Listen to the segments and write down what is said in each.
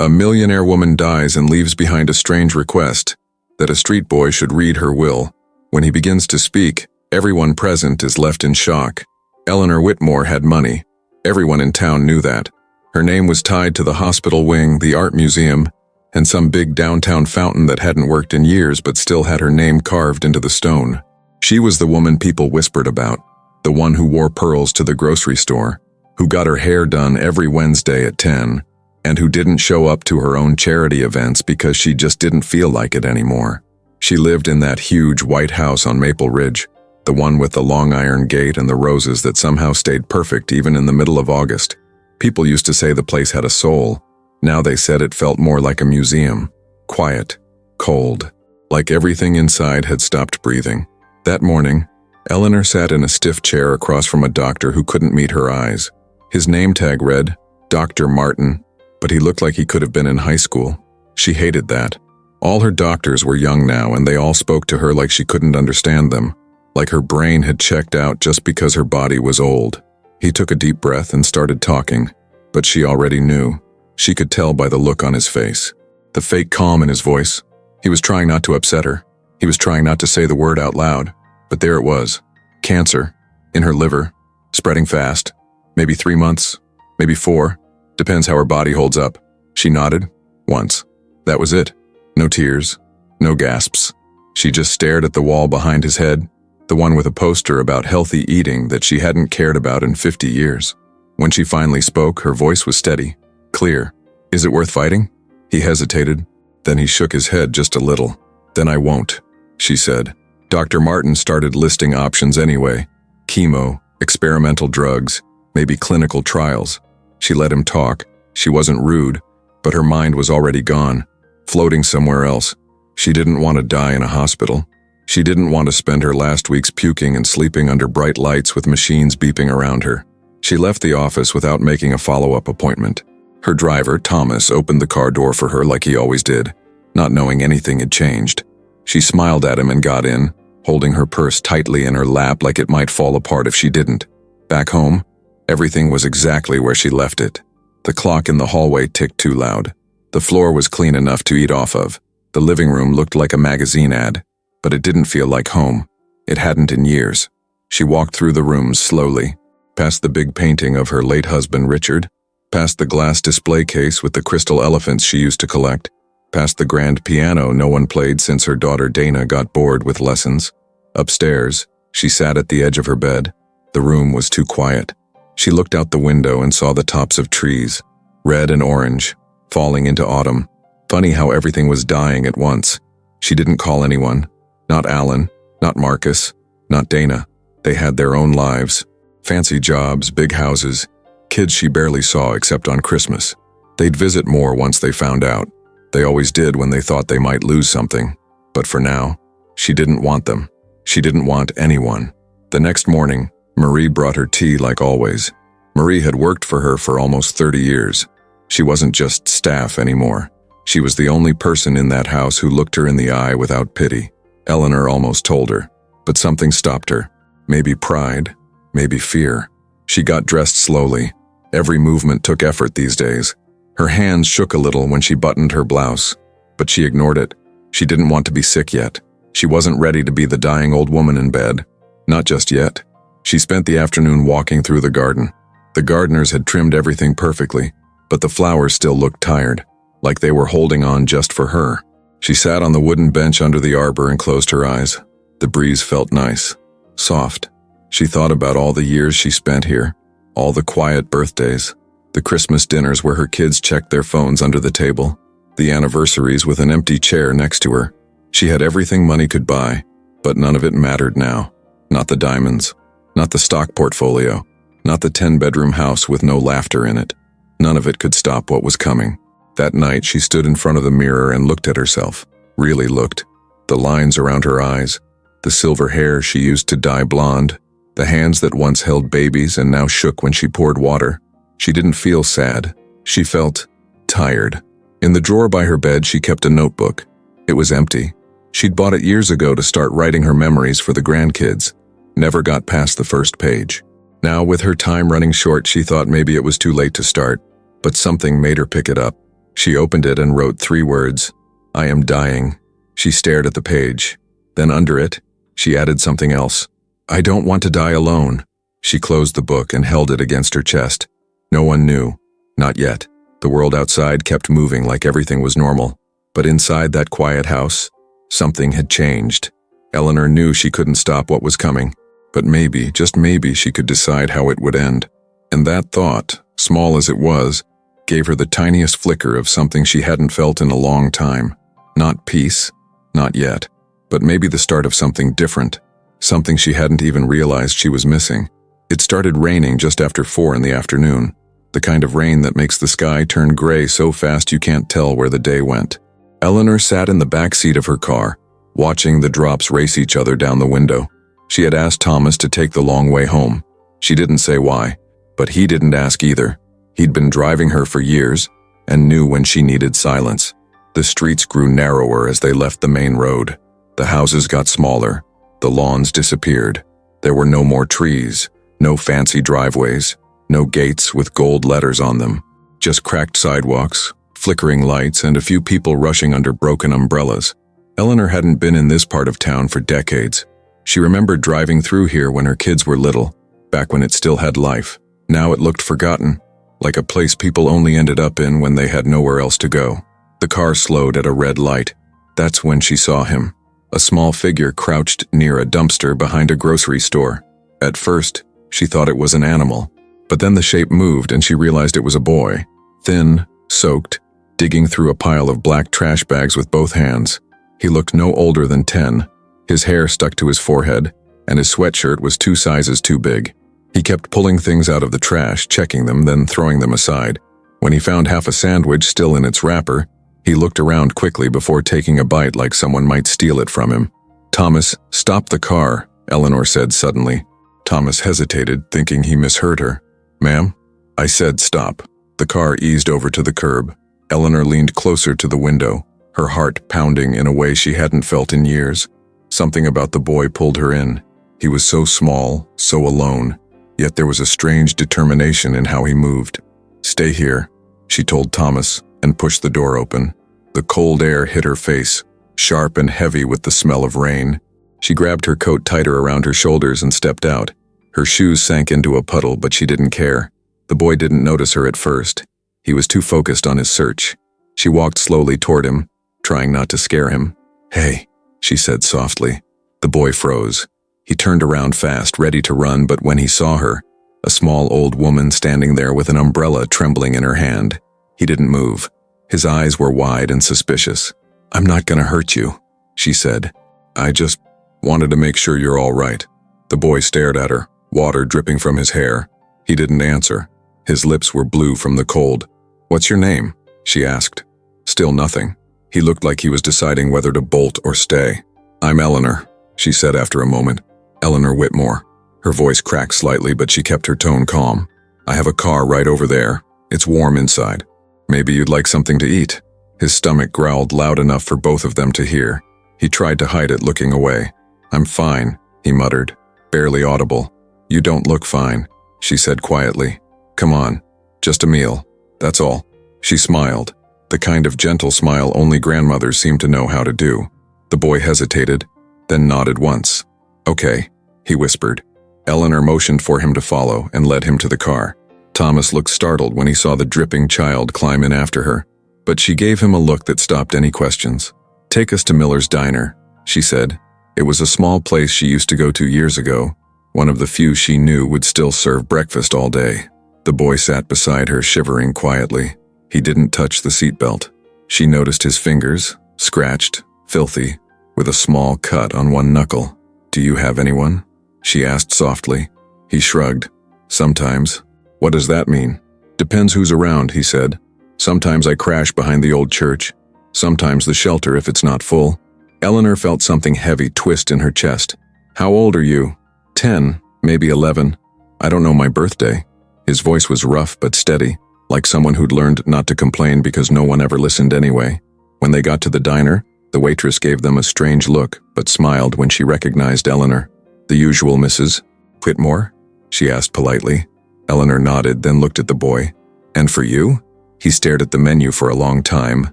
A millionaire woman dies and leaves behind a strange request that a street boy should read her will. When he begins to speak, everyone present is left in shock. Eleanor Whitmore had money. Everyone in town knew that. Her name was tied to the hospital wing, the art museum, and some big downtown fountain that hadn't worked in years but still had her name carved into the stone. She was the woman people whispered about, the one who wore pearls to the grocery store, who got her hair done every Wednesday at 10, and who didn't show up to her own charity events because she just didn't feel like it anymore. She lived in that huge white house on Maple Ridge, the one with the long iron gate and the roses that somehow stayed perfect even in the middle of August. People used to say the place had a soul. Now they said it felt more like a museum. Quiet, cold, like everything inside had stopped breathing. That morning, Eleanor sat in a stiff chair across from a doctor who couldn't meet her eyes. His name tag read, Dr. Martin, but he looked like he could have been in high school. She hated that. All her doctors were young now, and they all spoke to her like she couldn't understand them, like her brain had checked out just because her body was old. He took a deep breath and started talking, but she already knew. She could tell by the look on his face, the fake calm in his voice. He was trying not to upset her. He was trying not to say the word out loud, but there it was. Cancer, in her liver, spreading fast. Maybe 3 months, maybe 4, depends how her body holds up. She nodded, once. That was it. No tears, no gasps. She just stared at the wall behind his head, the one with a poster about healthy eating that she hadn't cared about in 50 years. When she finally spoke, her voice was steady, clear. Is it worth fighting? He hesitated. Then he shook his head just a little. Then I won't, she said. Dr. Martin started listing options anyway. Chemo, experimental drugs, maybe clinical trials. She let him talk. She wasn't rude, but her mind was already gone, floating somewhere else. She didn't want to die in a hospital. She didn't want to spend her last weeks puking and sleeping under bright lights with machines beeping around her. She left the office without making a follow-up appointment. Her driver, Thomas, opened the car door for her like he always did, not knowing anything had changed. She smiled at him and got in, holding her purse tightly in her lap like it might fall apart if she didn't. Back home, everything was exactly where she left it. The clock in the hallway ticked too loud. The floor was clean enough to eat off of. The living room looked like a magazine ad, but it didn't feel like home. It hadn't in years. She walked through the rooms slowly, past the big painting of her late husband Richard, past the glass display case with the crystal elephants she used to collect, past the grand piano no one played since her daughter Dana got bored with lessons. Upstairs, she sat at the edge of her bed. The room was too quiet. She looked out the window and saw the tops of trees, red and orange, falling into autumn. Funny how everything was dying at once. She didn't call anyone. Not Alan, not Marcus, not Dana. They had their own lives. Fancy jobs, big houses, kids she barely saw except on Christmas. They'd visit more once they found out. They always did when they thought they might lose something. But for now, she didn't want them. She didn't want anyone. The next morning, Marie brought her tea like always. Marie had worked for her for almost 30 years. She wasn't just staff anymore. She was the only person in that house who looked her in the eye without pity. Eleanor almost told her, but something stopped her. Maybe pride, maybe fear. She got dressed slowly. Every movement took effort these days. Her hands shook a little when she buttoned her blouse, but she ignored it. She didn't want to be sick yet. She wasn't ready to be the dying old woman in bed. Not just yet. She spent the afternoon walking through the garden. The gardeners had trimmed everything perfectly, but the flowers still looked tired, like they were holding on just for her. She sat on the wooden bench under the arbor and closed her eyes. The breeze felt nice, soft. She thought about all the years she spent here, all the quiet birthdays, the Christmas dinners where her kids checked their phones under the table, the anniversaries with an empty chair next to her. She had everything money could buy, but none of it mattered now. Not the diamonds, not the stock portfolio, not the 10-bedroom house with no laughter in it. None of it could stop what was coming. That night, she stood in front of the mirror and looked at herself. Really looked. The lines around her eyes, the silver hair she used to dye blonde, the hands that once held babies and now shook when she poured water. She didn't feel sad. She felt tired. In the drawer by her bed, she kept a notebook. It was empty. She'd bought it years ago to start writing her memories for the grandkids. Never got past the first page. Now, with her time running short, she thought maybe it was too late to start, but something made her pick it up. She opened it and wrote 3 words, "I am dying." She stared at the page. Then under it, she added something else. "I don't want to die alone." She closed the book and held it against her chest. No one knew. Not yet. The world outside kept moving like everything was normal. But inside that quiet house, something had changed. Eleanor knew she couldn't stop what was coming. But maybe, just maybe, she could decide how it would end. And that thought, small as it was, gave her the tiniest flicker of something she hadn't felt in a long time. Not peace, not yet, but maybe the start of something different, something she hadn't even realized she was missing. It started raining just after 4 in the afternoon, the kind of rain that makes the sky turn gray so fast you can't tell where the day went. Eleanor sat in the back seat of her car, watching the drops race each other down the window. She had asked Thomas to take the long way home. She didn't say why, but he didn't ask either. He'd been driving her for years and knew when she needed silence. The streets grew narrower as they left the main road. The houses got smaller. The lawns disappeared. There were no more trees, no fancy driveways, no gates with gold letters on them. Just cracked sidewalks, flickering lights, and a few people rushing under broken umbrellas. Eleanor hadn't been in this part of town for decades. She remembered driving through here when her kids were little, back when it still had life. Now it looked forgotten, like a place people only ended up in when they had nowhere else to go. The car slowed at a red light. That's when she saw him, a small figure crouched near a dumpster behind a grocery store. At first, she thought it was an animal, but then the shape moved and she realized it was a boy, thin, soaked, digging through a pile of black trash bags with both hands. He looked no older than 10. His hair stuck to his forehead, and his sweatshirt was 2 sizes too big. He kept pulling things out of the trash, checking them, then throwing them aside. When he found half a sandwich still in its wrapper, he looked around quickly before taking a bite like someone might steal it from him. "Thomas, stop the car," Eleanor said suddenly. Thomas hesitated, thinking he misheard her. "Ma'am?" "I said stop." The car eased over to the curb. Eleanor leaned closer to the window, her heart pounding in a way she hadn't felt in years. Something about the boy pulled her in. He was so small, so alone, yet there was a strange determination in how he moved. "Stay here," she told Thomas, and pushed the door open. The cold air hit her face, sharp and heavy with the smell of rain. She grabbed her coat tighter around her shoulders and stepped out. Her shoes sank into a puddle, but she didn't care. The boy didn't notice her at first. He was too focused on his search. She walked slowly toward him, trying not to scare him. "Hey," she said softly. The boy froze. He turned around fast, ready to run, but when he saw her, a small old woman standing there with an umbrella trembling in her hand, he didn't move. His eyes were wide and suspicious. "I'm not gonna hurt you," she said. "I just wanted to make sure you're all right." The boy stared at her, water dripping from his hair. He didn't answer. His lips were blue from the cold. "What's your name?" she asked. Still nothing. He looked like he was deciding whether to bolt or stay. "I'm Eleanor," she said after a moment. "Eleanor Whitmore." Her voice cracked slightly, but she kept her tone calm. "I have a car right over there. It's warm inside. Maybe you'd like something to eat." His stomach growled loud enough for both of them to hear. He tried to hide it, looking away. "I'm fine," he muttered, barely audible. "You don't look fine," she said quietly. "Come on, just a meal, that's all." She smiled, the kind of gentle smile only grandmothers seem to know how to do. The boy hesitated, then nodded once. "Okay," he whispered. Eleanor motioned for him to follow and led him to the car. Thomas looked startled when he saw the dripping child climb in after her, but she gave him a look that stopped any questions. "Take us to Miller's Diner," she said. It was a small place she used to go to years ago, one of the few she knew would still serve breakfast all day. The boy sat beside her, shivering quietly. He didn't touch the seatbelt. She noticed his fingers, scratched, filthy, with a small cut on one knuckle. "Do you have anyone?" she asked softly. He shrugged. "Sometimes." "What does that mean?" "Depends who's around," he said. "Sometimes I crash behind the old church. Sometimes the shelter if it's not full." Eleanor felt something heavy twist in her chest. "How old are you?" 10, maybe 11. "I don't know my birthday." His voice was rough but steady, like someone who'd learned not to complain because no one ever listened anyway. When they got to the diner, the waitress gave them a strange look, but smiled when she recognized Eleanor. "The usual Mrs. Whitmore?" she asked politely. Eleanor nodded, then looked at the boy. "And for you?" He stared at the menu for a long time,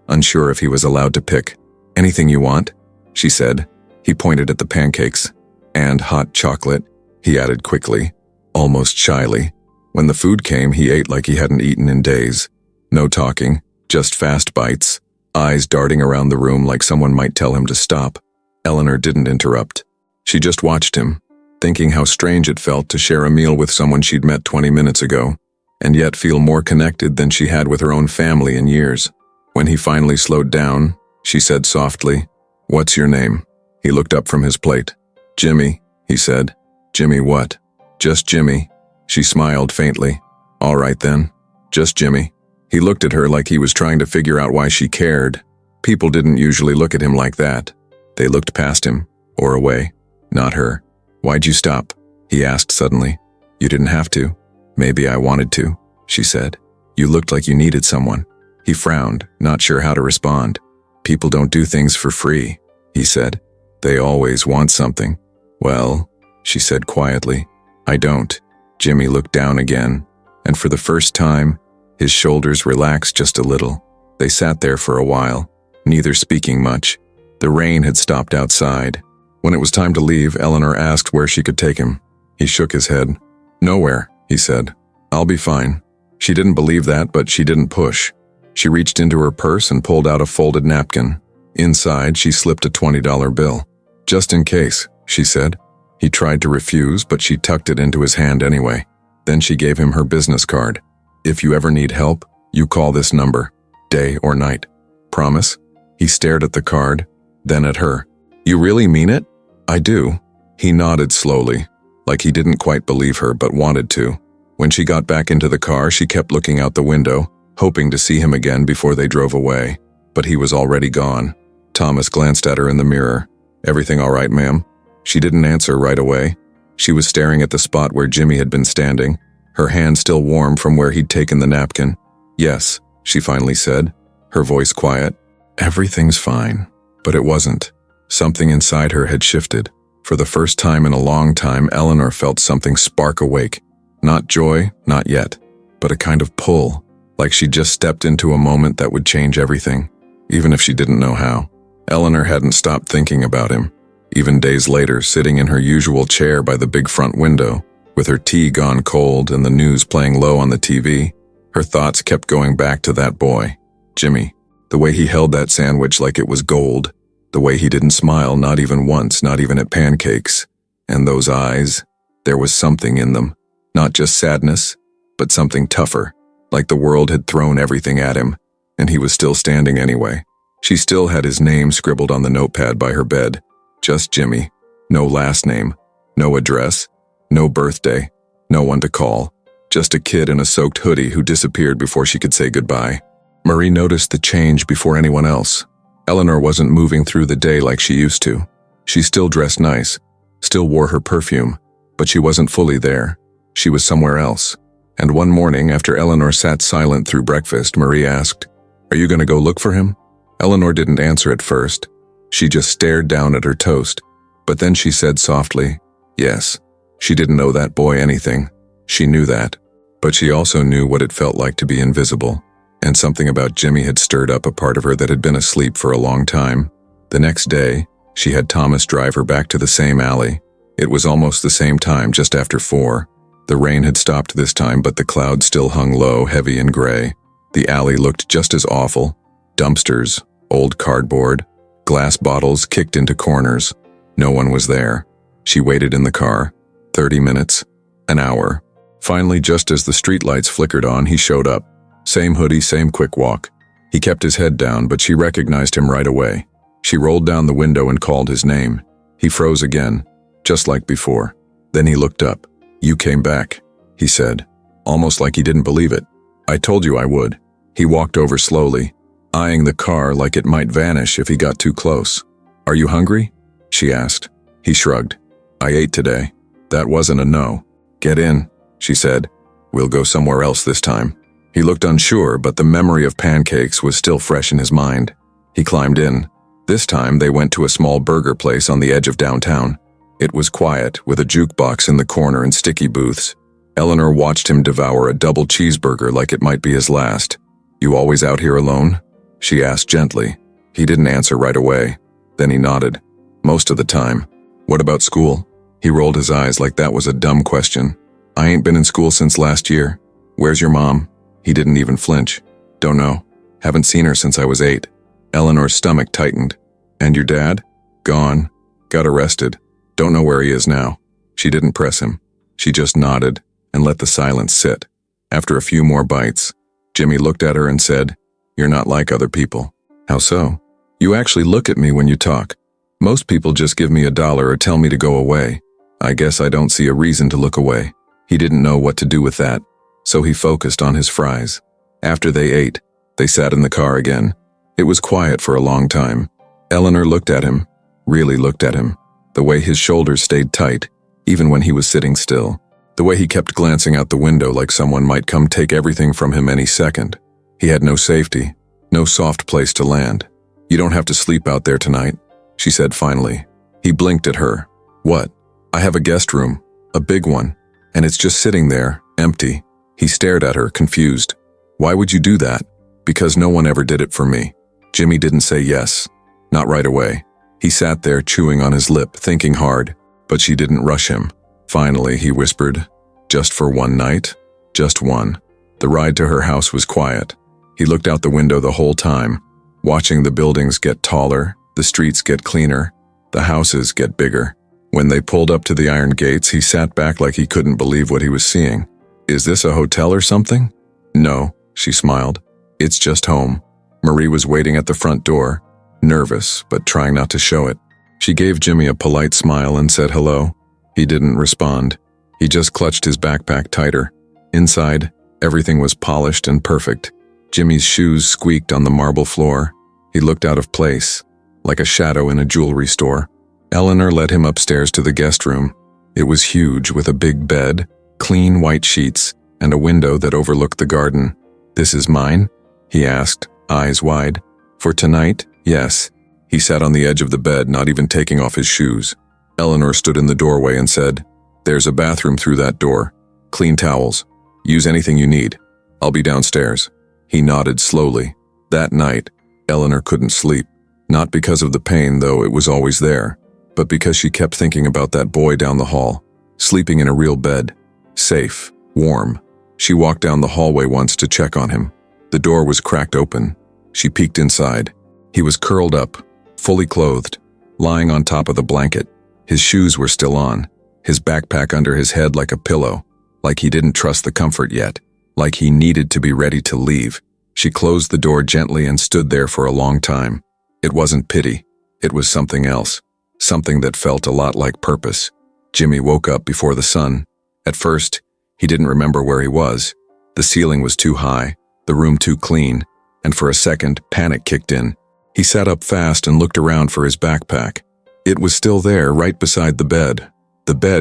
unsure if he was allowed to pick. "Anything you want?" she said. He pointed at the pancakes. "And hot chocolate," he added quickly, almost shyly. When the food came, he ate like he hadn't eaten in days. No talking, just fast bites, eyes darting around the room like someone might tell him to stop. Eleanor didn't interrupt. She just watched him, thinking how strange it felt to share a meal with someone she'd met 20 minutes ago, and yet feel more connected than she had with her own family in years. When he finally slowed down, she said softly, "What's your name?" He looked up from his plate. "Jimmy," he said. "Jimmy what?" "Just Jimmy." She smiled faintly. "All right then, just Jimmy." He looked at her like he was trying to figure out why she cared. People didn't usually look at him like that. They looked past him, or away. Not her. "Why'd you stop?" he asked suddenly. "You didn't have to." "Maybe I wanted to," she said. "You looked like you needed someone." He frowned, not sure how to respond. "People don't do things for free," he said. "They always want something." "Well," she said quietly, "I don't." Jimmy looked down again, and for the first time, his shoulders relaxed just a little. They sat there for a while, neither speaking much. The rain had stopped outside. When it was time to leave, Eleanor asked where she could take him. He shook his head. "Nowhere," he said. "I'll be fine." She didn't believe that, but she didn't push. She reached into her purse and pulled out a folded napkin. Inside, she slipped a $20 bill. "Just in case," she said. He tried to refuse, but she tucked it into his hand anyway. Then she gave him her business card. "If you ever need help, you call this number, day or night. Promise?" He stared at the card, then at her. "You really mean it?" "I do." He nodded slowly, like he didn't quite believe her but wanted to. When she got back into the car, she kept looking out the window, hoping to see him again before they drove away. But he was already gone. Thomas glanced at her in the mirror. "Everything all right, ma'am?" She didn't answer right away. She was staring at the spot where Jimmy had been standing, her hand still warm from where he'd taken the napkin. "Yes," she finally said, her voice quiet. "Everything's fine." But it wasn't. Something inside her had shifted. For the first time in a long time, Eleanor felt something spark awake. Not joy, not yet, but a kind of pull, like she'd just stepped into a moment that would change everything, even if she didn't know how. Eleanor hadn't stopped thinking about him. Even days later, sitting in her usual chair by the big front window, with her tea gone cold and the news playing low on the TV, her thoughts kept going back to that boy, Jimmy. The way he held that sandwich like it was gold. The way he didn't smile, not even once, not even at pancakes. And those eyes, there was something in them. Not just sadness, but something tougher, like the world had thrown everything at him, and he was still standing anyway. She still had his name scribbled on the notepad by her bed. Just Jimmy. No last name, no address, no birthday, no one to call. Just a kid in a soaked hoodie who disappeared before she could say goodbye. Marie noticed the change before anyone else. Eleanor wasn't moving through the day like she used to. She still dressed nice, still wore her perfume, but she wasn't fully there. She was somewhere else. And one morning, after Eleanor sat silent through breakfast, Marie asked, "Are you going to go look for him?" Eleanor didn't answer at first. She just stared down at her toast. But then she said softly, "Yes." She didn't know that boy anything. She knew that. But she also knew what it felt like to be invisible. And something about Jimmy had stirred up a part of her that had been asleep for a long time. The next day, she had Thomas drive her back to the same alley. It was almost the same time, just after 4. The rain had stopped this time, but the clouds still hung low, heavy and gray. The alley looked just as awful. Dumpsters, old cardboard, glass bottles kicked into corners. No one was there. She waited in the car. 30 minutes. An hour. Finally, just as the streetlights flickered on, he showed up. Same hoodie, same quick walk. He kept his head down, but she recognized him right away. She rolled down the window and called his name. He froze again, just like before. Then he looked up. "You came back," he said, almost like he didn't believe it. "I told you I would." He walked over slowly, eyeing the car like it might vanish if he got too close. "Are you hungry?" she asked. He shrugged. "I ate today." That wasn't a no. "Get in," she said. "We'll go somewhere else this time." He looked unsure, but the memory of pancakes was still fresh in his mind. He climbed in. This time they went to a small burger place on the edge of downtown. It was quiet, with a jukebox in the corner and sticky booths. Eleanor watched him devour a double cheeseburger like it might be his last. You always out here alone? She asked gently. He didn't answer right away. Then he nodded. Most of the time. What about school? He rolled his eyes like that was a dumb question. I ain't been in school since last year. Where's your mom? He didn't even flinch. Don't know. Haven't seen her since I was 8. Eleanor's stomach tightened. And your dad? Gone. Got arrested. Don't know where he is now. She didn't press him. She just nodded and let the silence sit. After a few more bites, Jimmy looked at her and said, You're not like other people. How so? You actually look at me when you talk. Most people just give me $1 or tell me to go away. I guess I don't see a reason to look away. He didn't know what to do with that, so he focused on his fries. After they ate, they sat in the car again. It was quiet for a long time. Eleanor looked at him, really looked at him, the way his shoulders stayed tight, even when he was sitting still. The way he kept glancing out the window like someone might come take everything from him any second. He had no safety, no soft place to land. You don't have to sleep out there tonight, she said finally. He blinked at her. What? I have a guest room, a big one, and it's just sitting there, empty. He stared at her, confused. Why would you do that? Because no one ever did it for me. Jimmy didn't say yes, not right away. He sat there chewing on his lip, thinking hard, but she didn't rush him. Finally, he whispered, Just for one night? Just one. The ride to her house was quiet. He looked out the window the whole time, watching the buildings get taller, the streets get cleaner, the houses get bigger. When they pulled up to the iron gates, he sat back like he couldn't believe what he was seeing. Is this a hotel or something? No, she smiled. It's just home. Marie was waiting at the front door, nervous but trying not to show it. She gave Jimmy a polite smile and said hello. He didn't respond. He just clutched his backpack tighter. Inside, everything was polished and perfect. Jimmy's shoes squeaked on the marble floor. He looked out of place, like a shadow in a jewelry store. Eleanor led him upstairs to the guest room. It was huge, with a big bed, clean white sheets, and a window that overlooked the garden. This is mine? He asked, eyes wide. For tonight, yes. He sat on the edge of the bed, not even taking off his shoes. Eleanor stood in the doorway and said, There's a bathroom through that door. Clean towels. Use anything you need. I'll be downstairs. He nodded slowly. That night, Eleanor couldn't sleep. Not because of the pain, though it was always there, but because she kept thinking about that boy down the hall, sleeping in a real bed. Safe, warm. She walked down the hallway once to check on him. The door was cracked open. She peeked inside. He was curled up, fully clothed, lying on top of the blanket. His shoes were still on, his backpack under his head like a pillow, like he didn't trust the comfort yet, like he needed to be ready to leave. She closed the door gently and stood there for a long time. It wasn't pity. It was something else, something that felt a lot like purpose. Jimmy woke up before the sun. At first, he didn't remember where he was. The ceiling was too high, the room too clean, and for a second, panic kicked in. He sat up fast and looked around for his backpack. It was still there, right beside the bed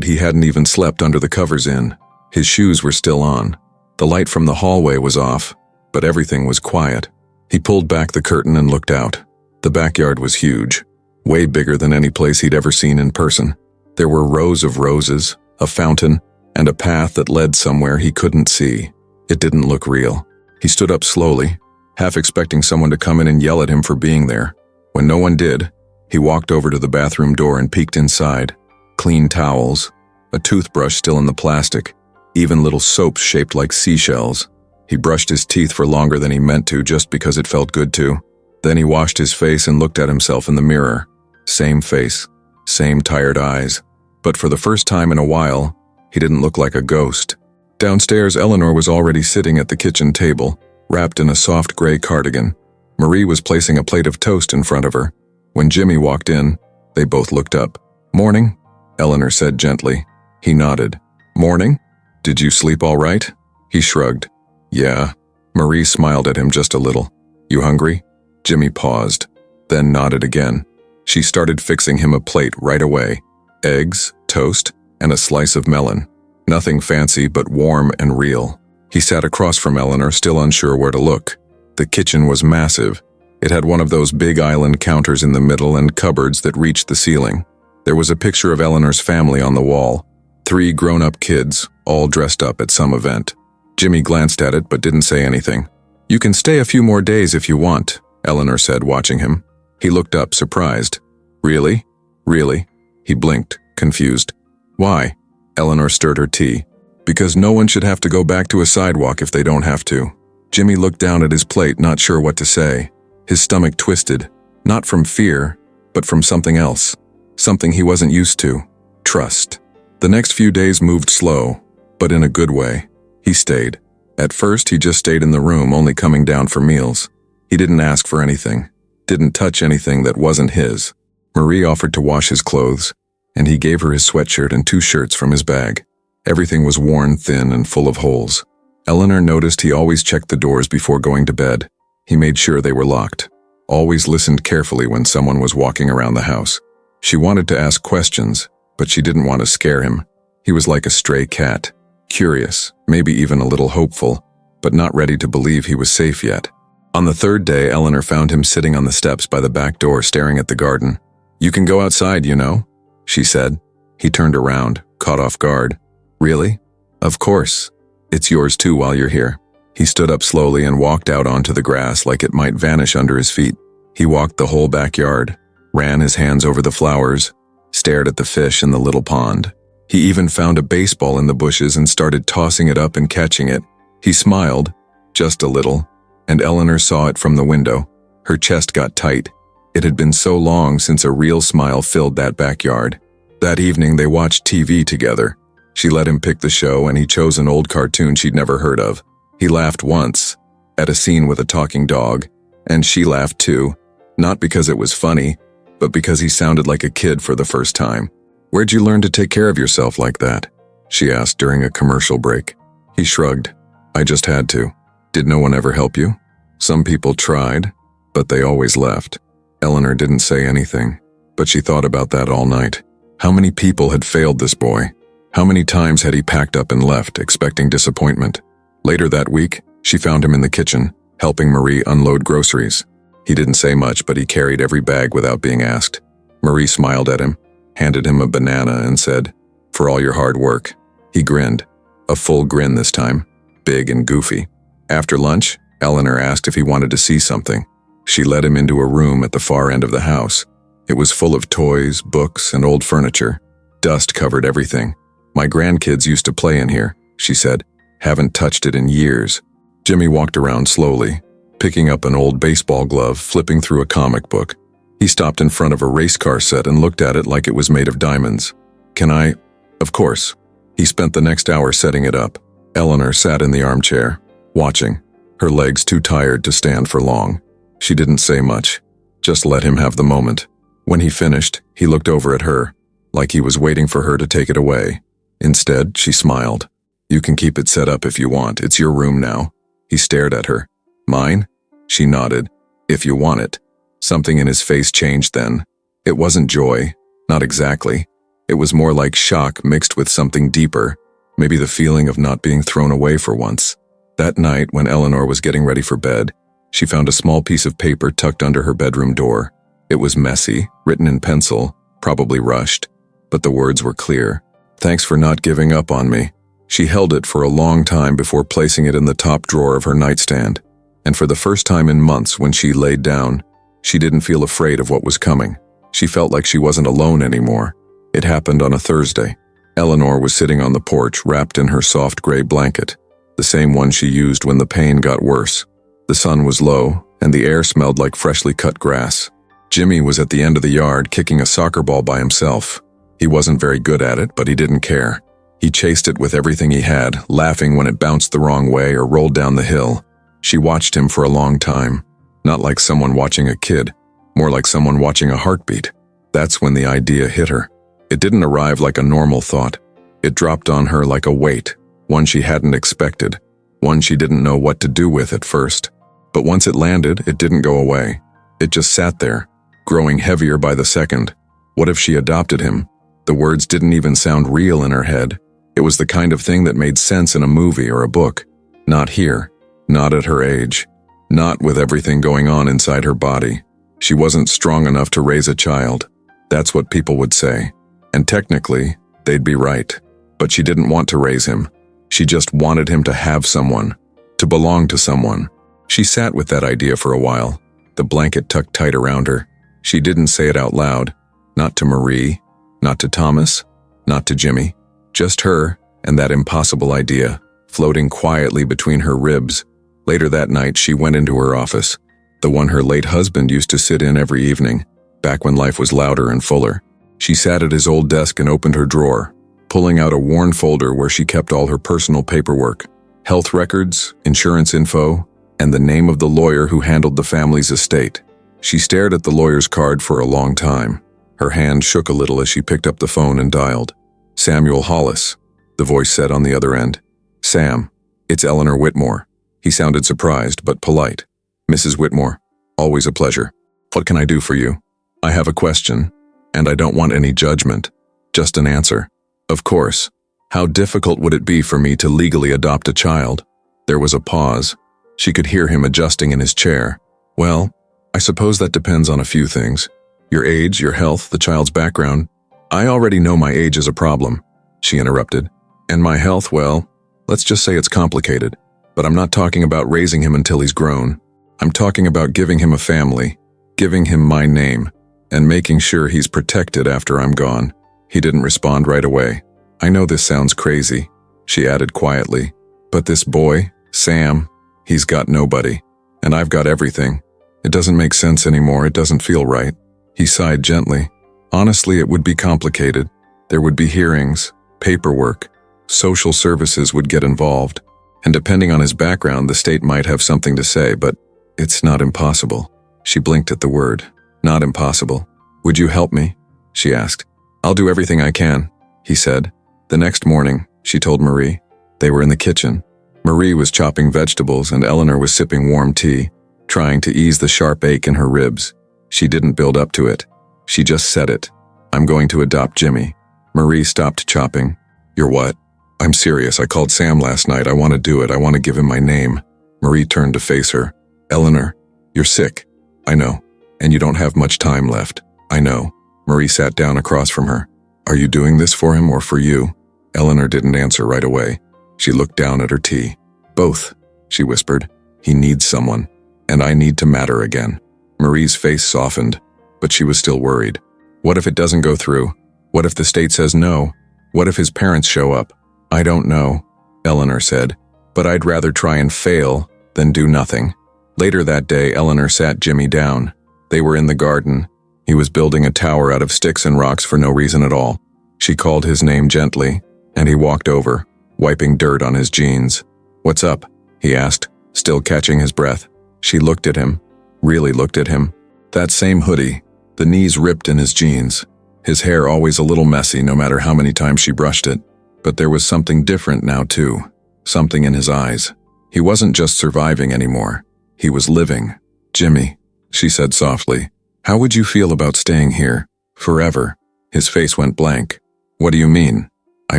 he hadn't even slept under the covers in. His shoes were still on. The light from the hallway was off, but everything was quiet. He pulled back the curtain and looked out. The backyard was huge, way bigger than any place he'd ever seen in person. There were rows of roses, a fountain, and a path that led somewhere he couldn't see. It didn't look real. He stood up slowly, half expecting someone to come in and yell at him for being there. When no one did, he walked over to the bathroom door and peeked inside. Clean towels, a toothbrush still in the plastic, even little soaps shaped like seashells. He brushed his teeth for longer than he meant to just because it felt good to. Then he washed his face and looked at himself in the mirror. Same face, same tired eyes. But for the first time in a while, he didn't look like a ghost. Downstairs, Eleanor was already sitting at the kitchen table, wrapped in a soft gray cardigan. Marie was placing a plate of toast in front of her. When Jimmy walked in, they both looked up. Morning, Eleanor said gently. He nodded. Morning? Did you sleep all right? He shrugged. Yeah. Marie smiled at him just a little. You hungry? Jimmy paused, then nodded again. She started fixing him a plate right away. Eggs, toast, and a slice of melon. Nothing fancy, but warm and real. He sat across from Eleanor, still unsure where to look. The kitchen was massive. It had one of those big island counters in the middle and cupboards that reached the ceiling. There was a picture of Eleanor's family on the wall. 3 grown-up kids, all dressed up at some event. Jimmy glanced at it but didn't say anything. You can stay a few more days if you want, Eleanor said, watching him. He looked up, surprised. Really? Really? He blinked, confused. Why? Eleanor stirred her tea. Because no one should have to go back to a sidewalk if they don't have to. Jimmy looked down at his plate, not sure what to say. His stomach twisted, not from fear, but from something else. Something he wasn't used to. Trust. The next few days moved slow, but in a good way. He stayed. At first, he just stayed in the room, only coming down for meals. He didn't ask for anything, didn't touch anything that wasn't his. Marie offered to wash his clothes, and he gave her his sweatshirt and 2 shirts from his bag. Everything was worn, thin, and full of holes. Eleanor noticed he always checked the doors before going to bed. He made sure they were locked. Always listened carefully when someone was walking around the house. She wanted to ask questions, but she didn't want to scare him. He was like a stray cat. Curious, maybe even a little hopeful, but not ready to believe he was safe yet. On the 3rd day, Eleanor found him sitting on the steps by the back door staring at the garden. "You can go outside, you know," she said. He turned around, caught off guard. "Really? Of course. It's yours too while you're here." He stood up slowly and walked out onto the grass like it might vanish under his feet. He walked the whole backyard, ran his hands over the flowers, stared at the fish in the little pond. He even found a baseball in the bushes and started tossing it up and catching it. He smiled, just a little, and Eleanor saw it from the window. Her chest got tight. It had been so long since a real smile filled that backyard. That evening they watched TV together. She let him pick the show and he chose an old cartoon she'd never heard of. He laughed once, at a scene with a talking dog, and she laughed too, not because it was funny, but because he sounded like a kid for the first time. "Where'd you learn to take care of yourself like that?" she asked during a commercial break. He shrugged. "I just had to." "Did no one ever help you?" "Some people tried, but they always left." Eleanor didn't say anything, but she thought about that all night. How many people had failed this boy? How many times had he packed up and left, expecting disappointment? Later that week, she found him in the kitchen, helping Marie unload groceries. He didn't say much, but he carried every bag without being asked. Marie smiled at him, handed him a banana, and said, "For all your hard work." He grinned, a full grin this time, big and goofy. After lunch, Eleanor asked if he wanted to see something. She led him into a room at the far end of the house. It was full of toys, books, and old furniture. Dust covered everything. "My grandkids used to play in here," she said. "Haven't touched it in years." Jimmy walked around slowly, picking up an old baseball glove, flipping through a comic book. He stopped in front of a race car set and looked at it like it was made of diamonds. "Can I?" "Of course." He spent the next hour setting it up. Eleanor sat in the armchair, watching, her legs too tired to stand for long. She didn't say much, just let him have the moment. When he finished, he looked over at her, like he was waiting for her to take it away. Instead, she smiled. "You can keep it set up if you want. It's your room now." He stared at her. "Mine?" She nodded. "If you want it." Something in his face changed then. It wasn't joy, not exactly. It was more like shock mixed with something deeper, maybe the feeling of not being thrown away for once. That night, when Eleanor was getting ready for bed, she found a small piece of paper tucked under her bedroom door. It was messy, written in pencil, probably rushed, but the words were clear. "Thanks for not giving up on me." She held it for a long time before placing it in the top drawer of her nightstand. And for the first time in months, when she laid down, she didn't feel afraid of what was coming. She felt like she wasn't alone anymore. It happened on a Thursday. Eleanor was sitting on the porch, wrapped in her soft gray blanket, the same one she used when the pain got worse. The sun was low, and the air smelled like freshly cut grass. Jimmy was at the end of the yard kicking a soccer ball by himself. He wasn't very good at it, but he didn't care. He chased it with everything he had, laughing when it bounced the wrong way or rolled down the hill. She watched him for a long time, not like someone watching a kid, more like someone watching a heartbeat. That's when the idea hit her. It didn't arrive like a normal thought. It dropped on her like a weight, one she hadn't expected, one she didn't know what to do with at first. But once it landed, it didn't go away. It just sat there, growing heavier by the second. What if she adopted him? The words didn't even sound real in her head. It was the kind of thing that made sense in a movie or a book. Not here, not at her age, not with everything going on inside her body. She wasn't strong enough to raise a child. That's what people would say. And technically, they'd be right. But she didn't want to raise him. She just wanted him to have someone, to belong to someone. She sat with that idea for a while, the blanket tucked tight around her. She didn't say it out loud. Not to Marie, not to Thomas, not to Jimmy. Just her and that impossible idea, floating quietly between her ribs. Later that night, she went into her office, the one her late husband used to sit in every evening, back when life was louder and fuller. She sat at his old desk and opened her drawer, pulling out a worn folder where she kept all her personal paperwork, health records, insurance info, and the name of the lawyer who handled the family's estate. She stared at the lawyer's card for a long time. Her hand shook a little as she picked up the phone and dialed. Samuel Hollis, the voice said on the other end. Sam, it's Eleanor Whitmore. He sounded surprised but polite. Mrs. Whitmore, always a pleasure. What can I do for you? I have a question, and I don't want any judgment, just an answer. Of course. How difficult would it be for me to legally adopt a child? There was a pause. She could hear him adjusting in his chair. Well, I suppose that depends on a few things. Your age, your health, the child's background. I already know my age is a problem, she interrupted. And my health, well, let's just say it's complicated. But I'm not talking about raising him until he's grown. I'm talking about giving him a family, giving him my name, and making sure he's protected after I'm gone. He didn't respond right away. I know this sounds crazy, she added quietly, but this boy, Sam, he's got nobody, and I've got everything. It doesn't make sense anymore, it doesn't feel right. He sighed gently. Honestly, it would be complicated. There would be hearings, paperwork, social services would get involved, and depending on his background, the state might have something to say, but it's not impossible. She blinked at the word. Not impossible. Would you help me? She asked. I'll do everything I can, he said. The next morning, she told Marie. They were in the kitchen. Marie was chopping vegetables and Eleanor was sipping warm tea, trying to ease the sharp ache in her ribs. She didn't build up to it. She just said it. I'm going to adopt Jimmy. Marie stopped chopping. You're what? I'm serious. I called Sam last night. I want to do it. I want to give him my name. Marie turned to face her. Eleanor, you're sick. I know. And you don't have much time left. I know. Marie sat down across from her. Are you doing this for him or for you? Eleanor didn't answer right away. She looked down at her tea. Both, she whispered. He needs someone, and I need to matter again. Marie's face softened, but she was still worried. What if it doesn't go through? What if the state says no? What if his parents show up? I don't know, Eleanor said, but I'd rather try and fail than do nothing. Later that day, Eleanor sat Jimmy down. They were in the garden. He was building a tower out of sticks and rocks for no reason at all. She called his name gently, and he walked over, wiping dirt on his jeans. What's up? He asked, still catching his breath. She looked at him, really looked at him. That same hoodie, the knees ripped in his jeans. His hair always a little messy no matter how many times she brushed it. But there was something different now too, something in his eyes. He wasn't just surviving anymore. He was living. Jimmy, she said softly, how would you feel about staying here, forever? His face went blank. What do you mean? I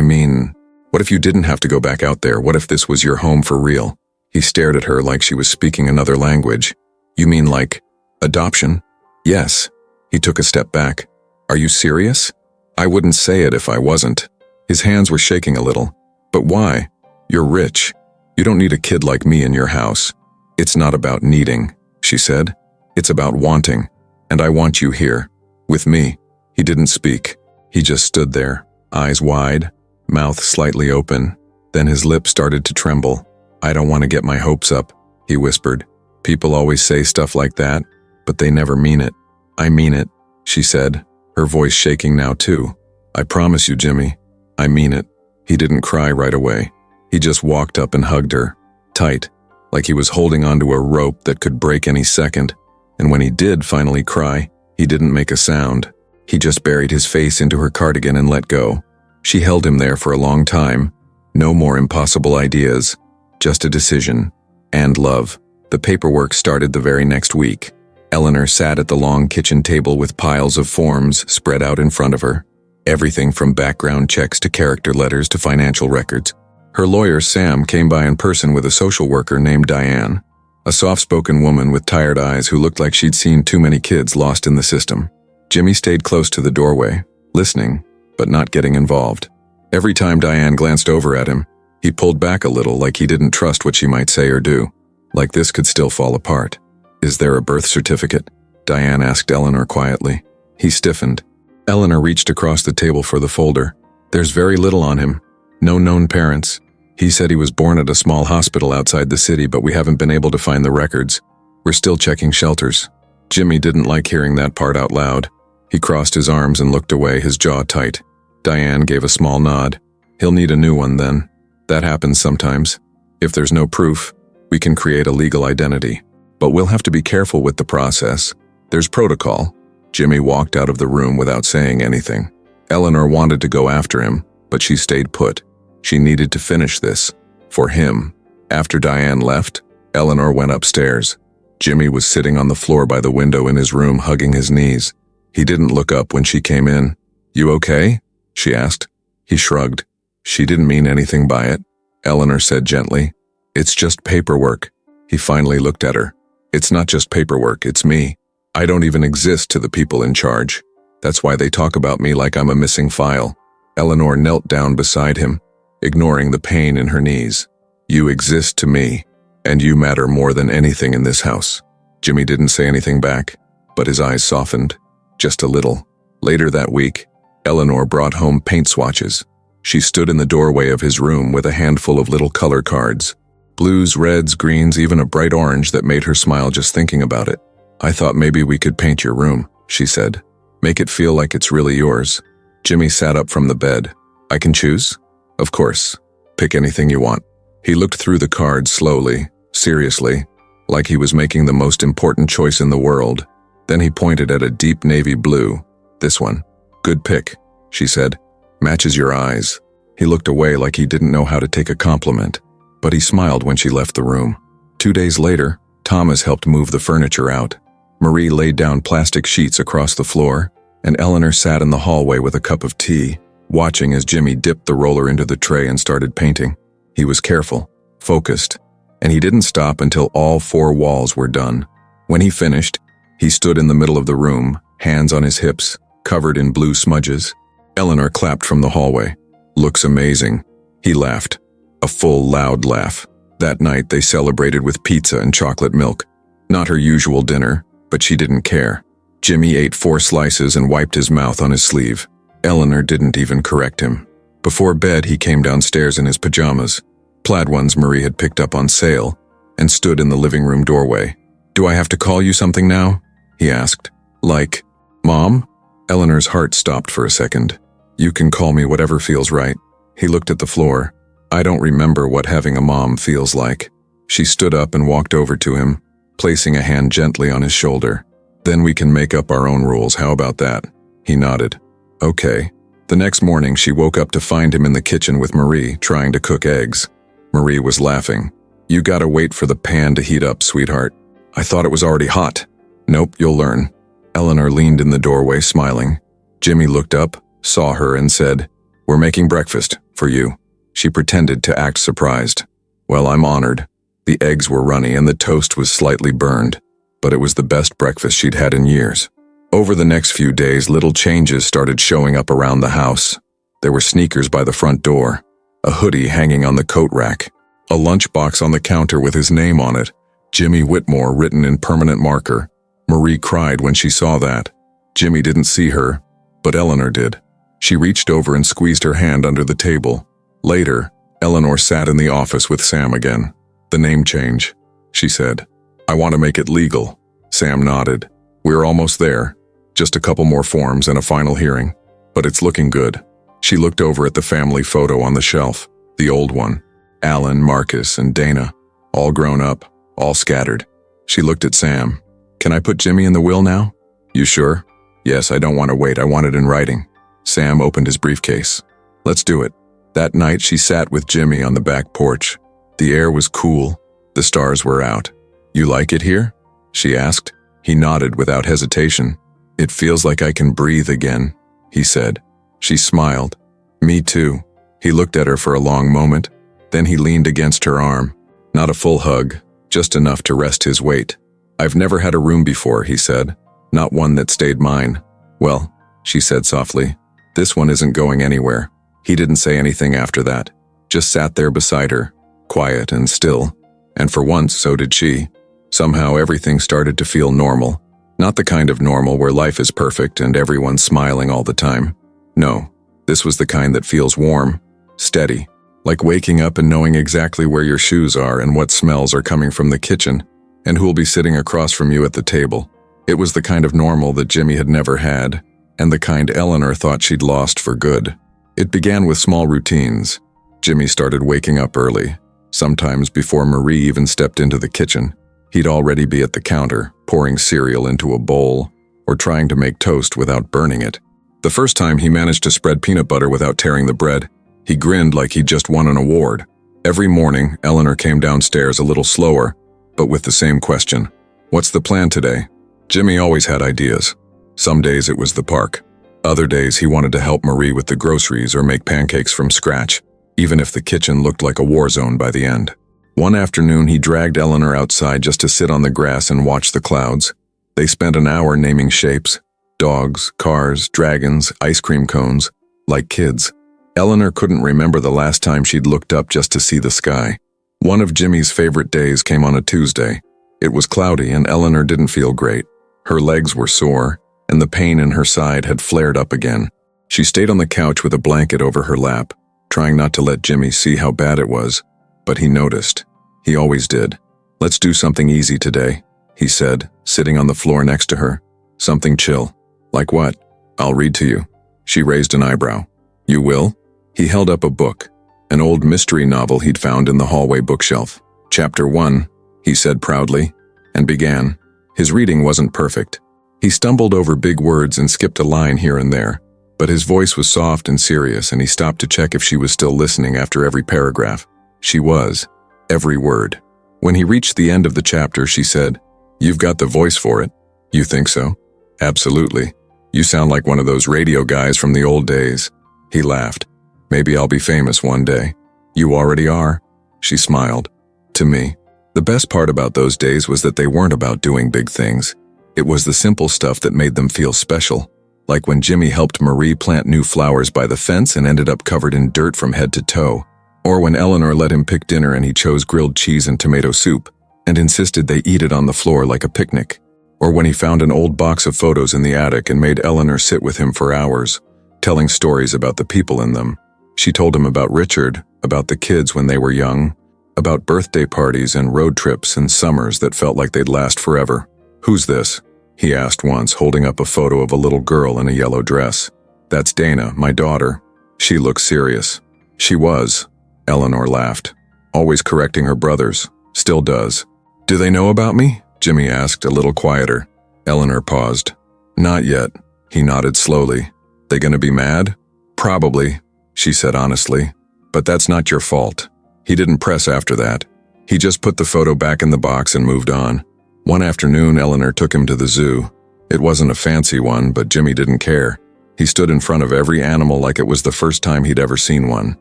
mean, what if you didn't have to go back out there? What if this was your home for real? He stared at her like she was speaking another language. You mean like adoption? Yes. He took a step back. Are you serious? I wouldn't say it if I wasn't. His hands were shaking a little. But why? You're rich. You don't need a kid like me in your house. It's not about needing, she said. It's about wanting. And I want you here, with me. He didn't speak. He just stood there, eyes wide, mouth slightly open. Then his lips started to tremble. I don't want to get my hopes up, he whispered. People always say stuff like that, but they never mean it. I mean it, she said, her voice shaking now too. I promise you, Jimmy, I mean it. He didn't cry right away. He just walked up and hugged her, tight, like he was holding onto a rope that could break any second. And when he did finally cry, he didn't make a sound. He just buried his face into her cardigan and let go. She held him there for a long time. No more impossible ideas, just a decision and love. The paperwork started the very next week. Eleanor sat at the long kitchen table with piles of forms spread out in front of her. Everything from background checks to character letters to financial records. Her lawyer, Sam, came by in person with a social worker named Diane, a soft-spoken woman with tired eyes who looked like she'd seen too many kids lost in the system. Jimmy stayed close to the doorway, listening, but not getting involved. Every time Diane glanced over at him, he pulled back a little like he didn't trust what she might say or do. Like this could still fall apart. Is there a birth certificate? Diane asked Eleanor quietly. He stiffened. Eleanor reached across the table for the folder. There's very little on him. No known parents. He said he was born at a small hospital outside the city, but we haven't been able to find the records. We're still checking shelters. Jimmy didn't like hearing that part out loud. He crossed his arms and looked away, his jaw tight. Diane gave a small nod. He'll need a new one then. That happens sometimes. If there's no proof, we can create a legal identity. But we'll have to be careful with the process. There's protocol. Jimmy walked out of the room without saying anything. Eleanor wanted to go after him, but she stayed put. She needed to finish this. For him. After Diane left, Eleanor went upstairs. Jimmy was sitting on the floor by the window in his room, hugging his knees. He didn't look up when she came in. You okay? She asked. He shrugged. She didn't mean anything by it. Eleanor said gently. It's just paperwork. He finally looked at her. It's not just paperwork, it's me. I don't even exist to the people in charge. That's why they talk about me like I'm a missing file. Eleanor knelt down beside him, ignoring the pain in her knees. You exist to me, and you matter more than anything in this house. Jimmy didn't say anything back, but his eyes softened, just a little. Later that week, Eleanor brought home paint swatches. She stood in the doorway of his room with a handful of little color cards. Blues, reds, greens, even a bright orange that made her smile just thinking about it. I thought maybe we could paint your room, she said. Make it feel like it's really yours. Jimmy sat up from the bed. I can choose? Of course. Pick anything you want. He looked through the cards slowly, seriously, like he was making the most important choice in the world. Then he pointed at a deep navy blue. This one. Good pick, she said. Matches your eyes. He looked away like he didn't know how to take a compliment, but he smiled when she left the room. 2 days later, Thomas helped move the furniture out. Marie laid down plastic sheets across the floor, and Eleanor sat in the hallway with a cup of tea, watching as Jimmy dipped the roller into the tray and started painting. He was careful, focused, and he didn't stop until all 4 walls were done. When he finished, he stood in the middle of the room, hands on his hips, covered in blue smudges. Eleanor clapped from the hallway. Looks amazing. He laughed. A full, loud laugh. That night they celebrated with pizza and chocolate milk. Not her usual dinner, but she didn't care. Jimmy ate 4 slices and wiped his mouth on his sleeve. Eleanor didn't even correct him. Before bed, he came downstairs in his pajamas, plaid ones Marie had picked up on sale, and stood in the living room doorway. Do I have to call you something now? He asked. Like, Mom? Eleanor's heart stopped for a second. You can call me whatever feels right. He looked at the floor. I don't remember what having a mom feels like. She stood up and walked over to him, placing a hand gently on his shoulder. Then we can make up our own rules, how about that? He nodded. Okay. The next morning she woke up to find him in the kitchen with Marie, trying to cook eggs. Marie was laughing. You gotta wait for the pan to heat up, sweetheart. I thought it was already hot. Nope, you'll learn. Eleanor leaned in the doorway, smiling. Jimmy looked up, saw her, and said, We're making breakfast, for you. She pretended to act surprised. Well, I'm honored. The eggs were runny and the toast was slightly burned, but it was the best breakfast she'd had in years. Over the next few days, little changes started showing up around the house. There were sneakers by the front door, a hoodie hanging on the coat rack, a lunchbox on the counter with his name on it, Jimmy Whitmore written in permanent marker. Marie cried when she saw that. Jimmy didn't see her, but Eleanor did. She reached over and squeezed her hand under the table. Later, Eleanor sat in the office with Sam again. The name change, she said. I want to make it legal. Sam nodded. We're almost there. Just a couple more forms and a final hearing. But it's looking good. She looked over at the family photo on the shelf, the old one. Alan, Marcus, and Dana, all grown up, all scattered. She looked at Sam. Can I put Jimmy in the will now? You sure? Yes, I don't want to wait. I want it in writing. Sam opened his briefcase. Let's do it. That night she sat with Jimmy on the back porch. The air was cool. The stars were out. You like it here? She asked. He nodded without hesitation. It feels like I can breathe again, he said. She smiled. Me too. He looked at her for a long moment. Then he leaned against her arm. Not a full hug, just enough to rest his weight. I've never had a room before, he said. Not one that stayed mine. Well, she said softly, this one isn't going anywhere. He didn't say anything after that, just sat there beside her, quiet and still. And for once, so did she. Somehow everything started to feel normal. Not the kind of normal where life is perfect and everyone's smiling all the time. No, this was the kind that feels warm, steady, like waking up and knowing exactly where your shoes are and what smells are coming from the kitchen, and who'll be sitting across from you at the table. It was the kind of normal that Jimmy had never had, and the kind Eleanor thought she'd lost for good. It began with small routines. Jimmy started waking up early. Sometimes before Marie even stepped into the kitchen, he'd already be at the counter, pouring cereal into a bowl, or trying to make toast without burning it. The first time he managed to spread peanut butter without tearing the bread, he grinned like he'd just won an award. Every morning, Eleanor came downstairs a little slower, but with the same question. What's the plan today? Jimmy always had ideas. Some days it was the park. Other days he wanted to help Marie with the groceries or make pancakes from scratch, even if the kitchen looked like a war zone by the end. One afternoon he dragged Eleanor outside just to sit on the grass and watch the clouds. They spent an hour naming shapes: dogs, cars, dragons, ice cream cones, like kids. Eleanor couldn't remember the last time she'd looked up just to see the sky. One of Jimmy's favorite days came on a Tuesday. It was cloudy and Eleanor didn't feel great. Her legs were sore, and the pain in her side had flared up again. She stayed on the couch with a blanket over her lap, trying not to let Jimmy see how bad it was. But he noticed. He always did. "Let's do something easy today," he said, sitting on the floor next to her. "Something chill." "Like what?" "I'll read to you." She raised an eyebrow. "You will?" He held up a book, an old mystery novel he'd found in the hallway bookshelf. "Chapter 1, he said proudly, and began. His reading wasn't perfect. He stumbled over big words and skipped a line here and there, but his voice was soft and serious, and he stopped to check if she was still listening after every paragraph. She was. Every word. When he reached the end of the chapter, she said, "You've got the voice for it." "You think so?" "Absolutely. You sound like one of those radio guys from the old days." He laughed. "Maybe I'll be famous one day." "You already are." She smiled. To me. The best part about those days was that they weren't about doing big things. It was the simple stuff that made them feel special. Like when Jimmy helped Marie plant new flowers by the fence and ended up covered in dirt from head to toe. Or when Eleanor let him pick dinner and he chose grilled cheese and tomato soup, and insisted they eat it on the floor like a picnic. Or when he found an old box of photos in the attic and made Eleanor sit with him for hours, telling stories about the people in them. She told him about Richard, about the kids when they were young, about birthday parties and road trips and summers that felt like they'd last forever. "Who's this?" he asked once, holding up a photo of a little girl in a yellow dress. "That's Dana, my daughter." She looked serious. She was. Eleanor laughed. Always correcting her brothers. Still does. "Do they know about me?" Jimmy asked, a little quieter. Eleanor paused. "Not yet." He nodded slowly. "They gonna be mad?" "Probably," she said honestly. "But that's not your fault." He didn't press after that. He just put the photo back in the box and moved on. One afternoon, Eleanor took him to the zoo. It wasn't a fancy one, but Jimmy didn't care. He stood in front of every animal like it was the first time he'd ever seen one.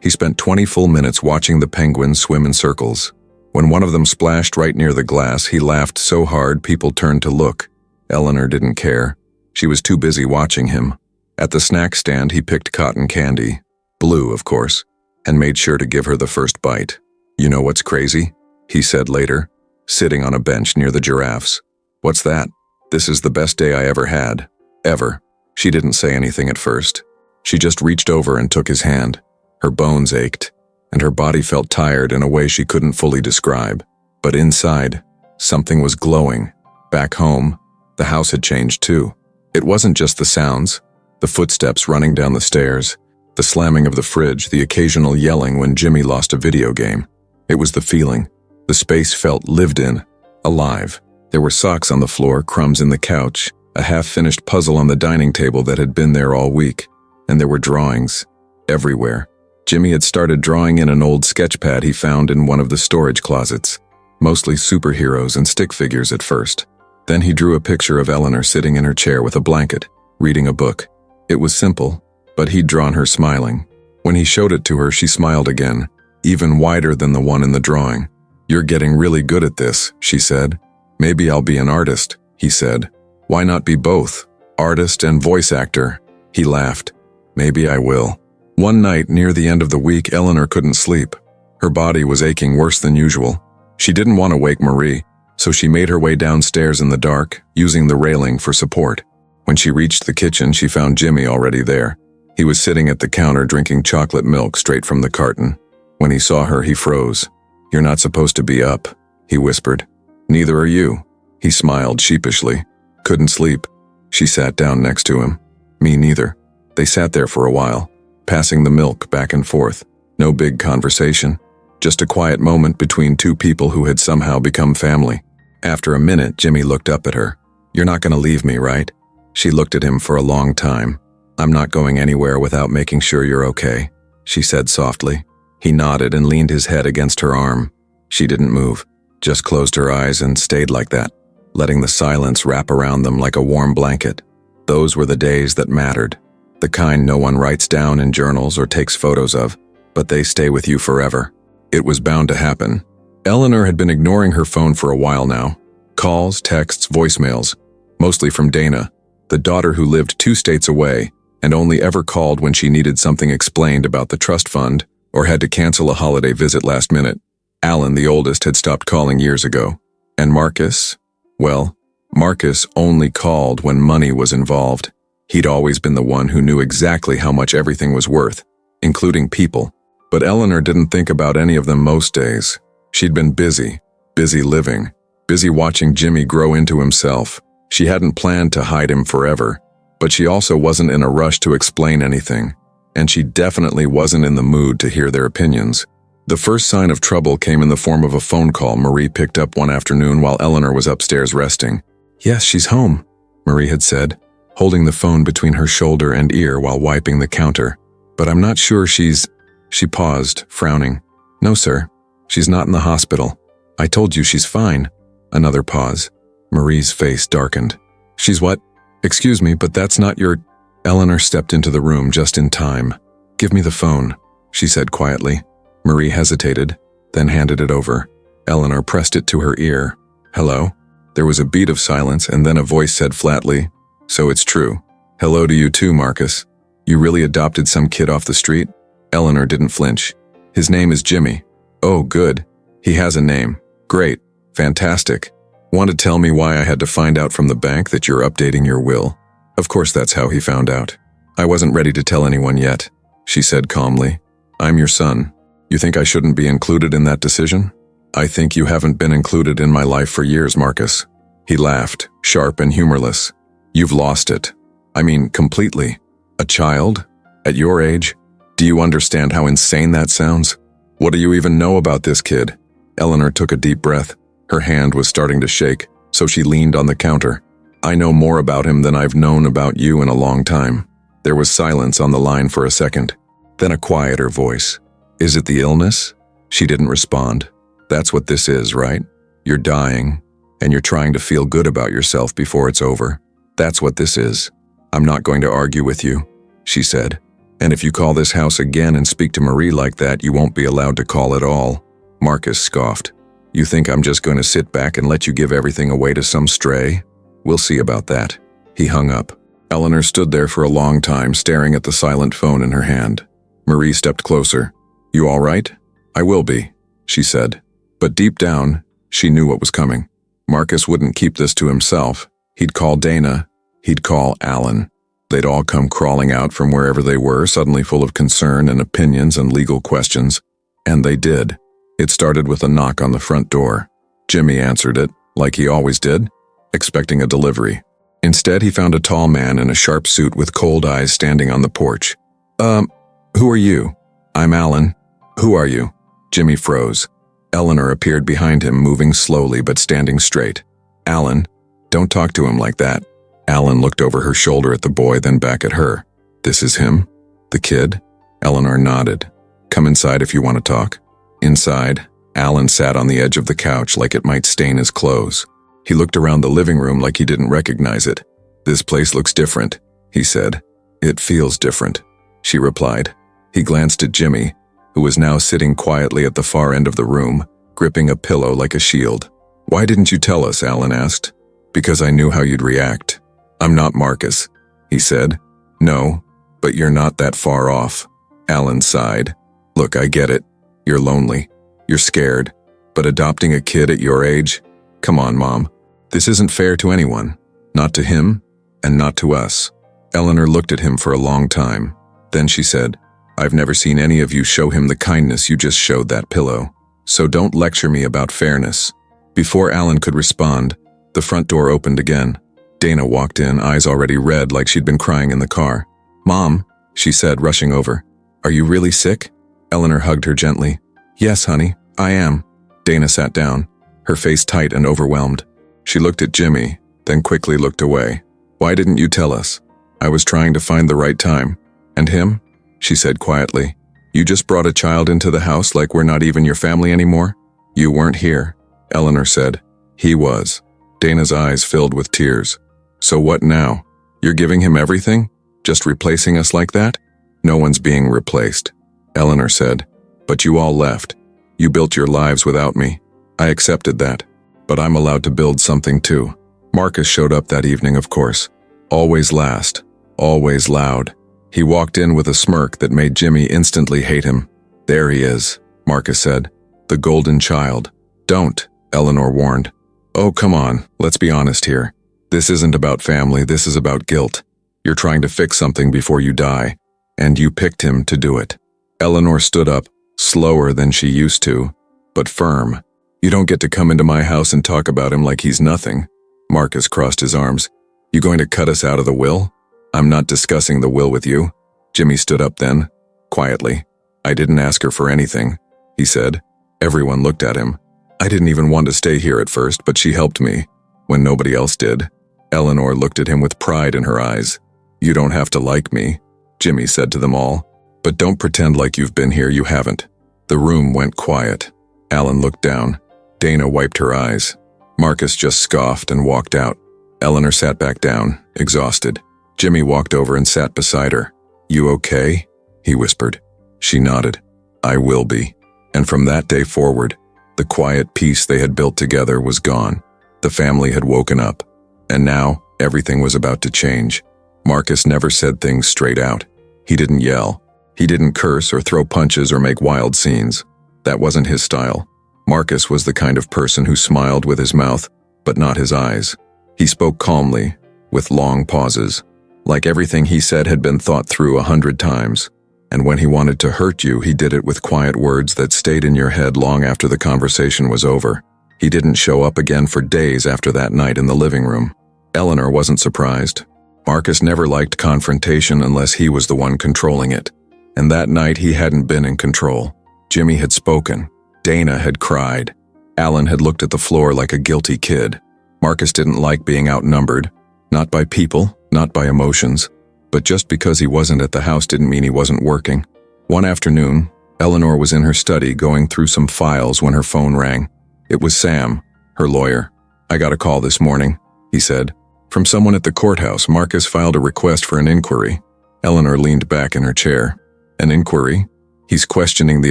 He spent 20 full minutes watching the penguins swim in circles. When one of them splashed right near the glass, he laughed so hard people turned to look. Eleanor didn't care. She was too busy watching him. At the snack stand, he picked cotton candy. Blue, of course. And made sure to give her the first bite. "You know what's crazy?" he said later, sitting on a bench near the giraffes. "What's that?" "This is the best day I ever had. Ever." She didn't say anything at first. She just reached over and took his hand. Her bones ached, and her body felt tired in a way she couldn't fully describe. But inside, something was glowing. Back home, the house had changed too. It wasn't just the sounds, the footsteps running down the stairs, the slamming of the fridge, the occasional yelling when Jimmy lost a video game. It was the feeling. The space felt lived in, alive. There were socks on the floor, crumbs in the couch, a half-finished puzzle on the dining table that had been there all week. And there were drawings. Everywhere. Jimmy had started drawing in an old sketch pad he found in one of the storage closets. Mostly superheroes and stick figures at first. Then he drew a picture of Eleanor sitting in her chair with a blanket, reading a book. It was simple, but he'd drawn her smiling. When he showed it to her, she smiled again, even wider than the one in the drawing. "You're getting really good at this," she said. "Maybe I'll be an artist," he said. "Why not be both? Artist and voice actor?" He laughed. "Maybe I will." One night, near the end of the week, Eleanor couldn't sleep. Her body was aching worse than usual. She didn't want to wake Marie, so she made her way downstairs in the dark, using the railing for support. When she reached the kitchen, she found Jimmy already there. He was sitting at the counter drinking chocolate milk straight from the carton. When he saw her, he froze. "You're not supposed to be up," he whispered. "Neither are you." He smiled sheepishly. "Couldn't sleep." She sat down next to him. "Me neither." They sat there for a while, passing the milk back and forth. No big conversation, just a quiet moment between two people who had somehow become family. After a minute, Jimmy looked up at her. "You're not going to leave me, right?" She looked at him for a long time. "I'm not going anywhere without making sure you're okay," she said softly. He nodded and leaned his head against her arm. She didn't move, just closed her eyes and stayed like that, letting the silence wrap around them like a warm blanket. Those were the days that mattered, the kind no one writes down in journals or takes photos of, but they stay with you forever. It was bound to happen. Eleanor had been ignoring her phone for a while now. Calls, texts, voicemails, mostly from Dana, the daughter who lived 2 states away and only ever called when she needed something explained about the trust fund or had to cancel a holiday visit last minute. Alan, the oldest, had stopped calling years ago. And Marcus? Well, Marcus only called when money was involved. He'd always been the one who knew exactly how much everything was worth, including people. But Eleanor didn't think about any of them most days. She'd been busy living, busy watching Jimmy grow into himself. She hadn't planned to hide him forever, but she also wasn't in a rush to explain anything, and she definitely wasn't in the mood to hear their opinions. The first sign of trouble came in the form of a phone call Marie picked up one afternoon while Eleanor was upstairs resting. "Yes, she's home," Marie had said, holding the phone between her shoulder and ear while wiping the counter. "But I'm not sure she's—" She paused, frowning. "No, sir. She's not in the hospital. I told you she's fine." Another pause. Marie's face darkened. "She's what? Excuse me, but that's not your—" Eleanor stepped into the room just in time. "Give me the phone," she said quietly. Marie hesitated, then handed it over. Eleanor pressed it to her ear. "Hello?" There was a beat of silence, and then a voice said flatly, "So it's true. Hello to you too, Marcus. You really adopted some kid off the street?" Eleanor didn't flinch. "His name is Jimmy." "Oh, good. He has a name. Great. Fantastic. Want to tell me why I had to find out from the bank that you're updating your will?" Of course that's how he found out. "I wasn't ready to tell anyone yet," she said calmly. "I'm your son. You think I shouldn't be included in that decision?" "I think you haven't been included in my life for years, Marcus." He laughed, sharp and humorless. "You've lost it. I mean, completely. A child? At your age? Do you understand how insane that sounds? What do you even know about this kid?" Eleanor took a deep breath. Her hand was starting to shake, so she leaned on the counter. "I know more about him than I've known about you in a long time." There was silence on the line for a second, then a quieter voice. "Is it the illness?" She didn't respond. "That's what this is, right? You're dying, and you're trying to feel good about yourself before it's over. That's what this is. I'm not going to argue with you," she said. "And if you call this house again and speak to Marie like that, you won't be allowed to call at all." Marcus scoffed. "You think I'm just going to sit back and let you give everything away to some stray? We'll see about that." He hung up. Eleanor stood there for a long time, staring at the silent phone in her hand. Marie stepped closer. "You all right?" "I will be," she said. But deep down, she knew what was coming. Marcus wouldn't keep this to himself. He'd call Dana. He'd call Alan. They'd all come crawling out from wherever they were, suddenly full of concern and opinions and legal questions. And they did. It started with a knock on the front door. Jimmy answered it, like he always did, expecting a delivery. Instead, he found a tall man in a sharp suit with cold eyes standing on the porch. Who are you?" "I'm Alan." "Who are you?" Jimmy froze. Eleanor appeared behind him, moving slowly but standing straight. "Alan, don't talk to him like that." Alan looked over her shoulder at the boy, then back at her. "This is him? The kid?" Eleanor nodded. "Come inside if you want to talk." Inside, Alan sat on the edge of the couch like it might stain his clothes. He looked around the living room like he didn't recognize it. "This place looks different," he said. "It feels different," she replied. He glanced at Jimmy, who was now sitting quietly at the far end of the room, gripping a pillow like a shield. "Why didn't you tell us?" Alan asked. "Because I knew how you'd react." "I'm not Marcus," he said. "No, but you're not that far off." Alan sighed. "Look, I get it. You're lonely. You're scared. But adopting a kid at your age? Come on, Mom. This isn't fair to anyone. Not to him, and not to us. Eleanor looked at him for a long time. Then she said, I've never seen any of you show him the kindness you just showed that pillow. So don't lecture me about fairness. Before Alan could respond, the front door opened again. Dana walked in, eyes already red like she'd been crying in the car. Mom, she said, rushing over. Are you really sick? Eleanor hugged her gently. Yes, honey, I am. Dana sat down, her face tight and overwhelmed. She looked at Jimmy, then quickly looked away. Why didn't you tell us? I was trying to find the right time. And him? She said quietly. You just brought a child into the house like we're not even your family anymore? You weren't here, Eleanor said. He was. Dana's eyes filled with tears. So what now? You're giving him everything? Just replacing us like that? No one's being replaced, Eleanor said. But you all left. You built your lives without me. I accepted that. But I'm allowed to build something too. Marcus showed up that evening, of course. Always last. Always loud. He walked in with a smirk that made Jimmy instantly hate him. There he is, Marcus said. The golden child. Don't, Eleanor warned. Oh, come on, let's be honest here. This isn't about family, this is about guilt. You're trying to fix something before you die, and you picked him to do it. Eleanor stood up, slower than she used to, but firm. You don't get to come into my house and talk about him like he's nothing. Marcus crossed his arms. You going to cut us out of the will? I'm not discussing the will with you. Jimmy stood up then, quietly. I didn't ask her for anything, he said. Everyone looked at him. I didn't even want to stay here at first, but she helped me, when nobody else did. Eleanor looked at him with pride in her eyes. You don't have to like me, Jimmy said to them all. But don't pretend like you've been here, you haven't. The room went quiet. Alan looked down. Dana wiped her eyes. Marcus just scoffed and walked out. Eleanor sat back down, exhausted. Jimmy walked over and sat beside her. You okay? He whispered. She nodded. I will be. And from that day forward, the quiet peace they had built together was gone. The family had woken up. And now, everything was about to change. Marcus never said things straight out. He didn't yell. He didn't curse or throw punches or make wild scenes. That wasn't his style. Marcus was the kind of person who smiled with his mouth, but not his eyes. He spoke calmly, with long pauses, like everything he said had been thought through 100 times. And when he wanted to hurt you, he did it with quiet words that stayed in your head long after the conversation was over. He didn't show up again for days after that night in the living room. Eleanor wasn't surprised. Marcus never liked confrontation unless he was the one controlling it. And that night he hadn't been in control. Jimmy had spoken. Dana had cried. Alan had looked at the floor like a guilty kid. Marcus didn't like being outnumbered. Not by people, not by emotions. But just because he wasn't at the house didn't mean he wasn't working. One afternoon, Eleanor was in her study going through some files when her phone rang. It was Sam, her lawyer. I got a call this morning, he said. From someone at the courthouse. Marcus filed a request for an inquiry. Eleanor leaned back in her chair. An inquiry? He's questioning the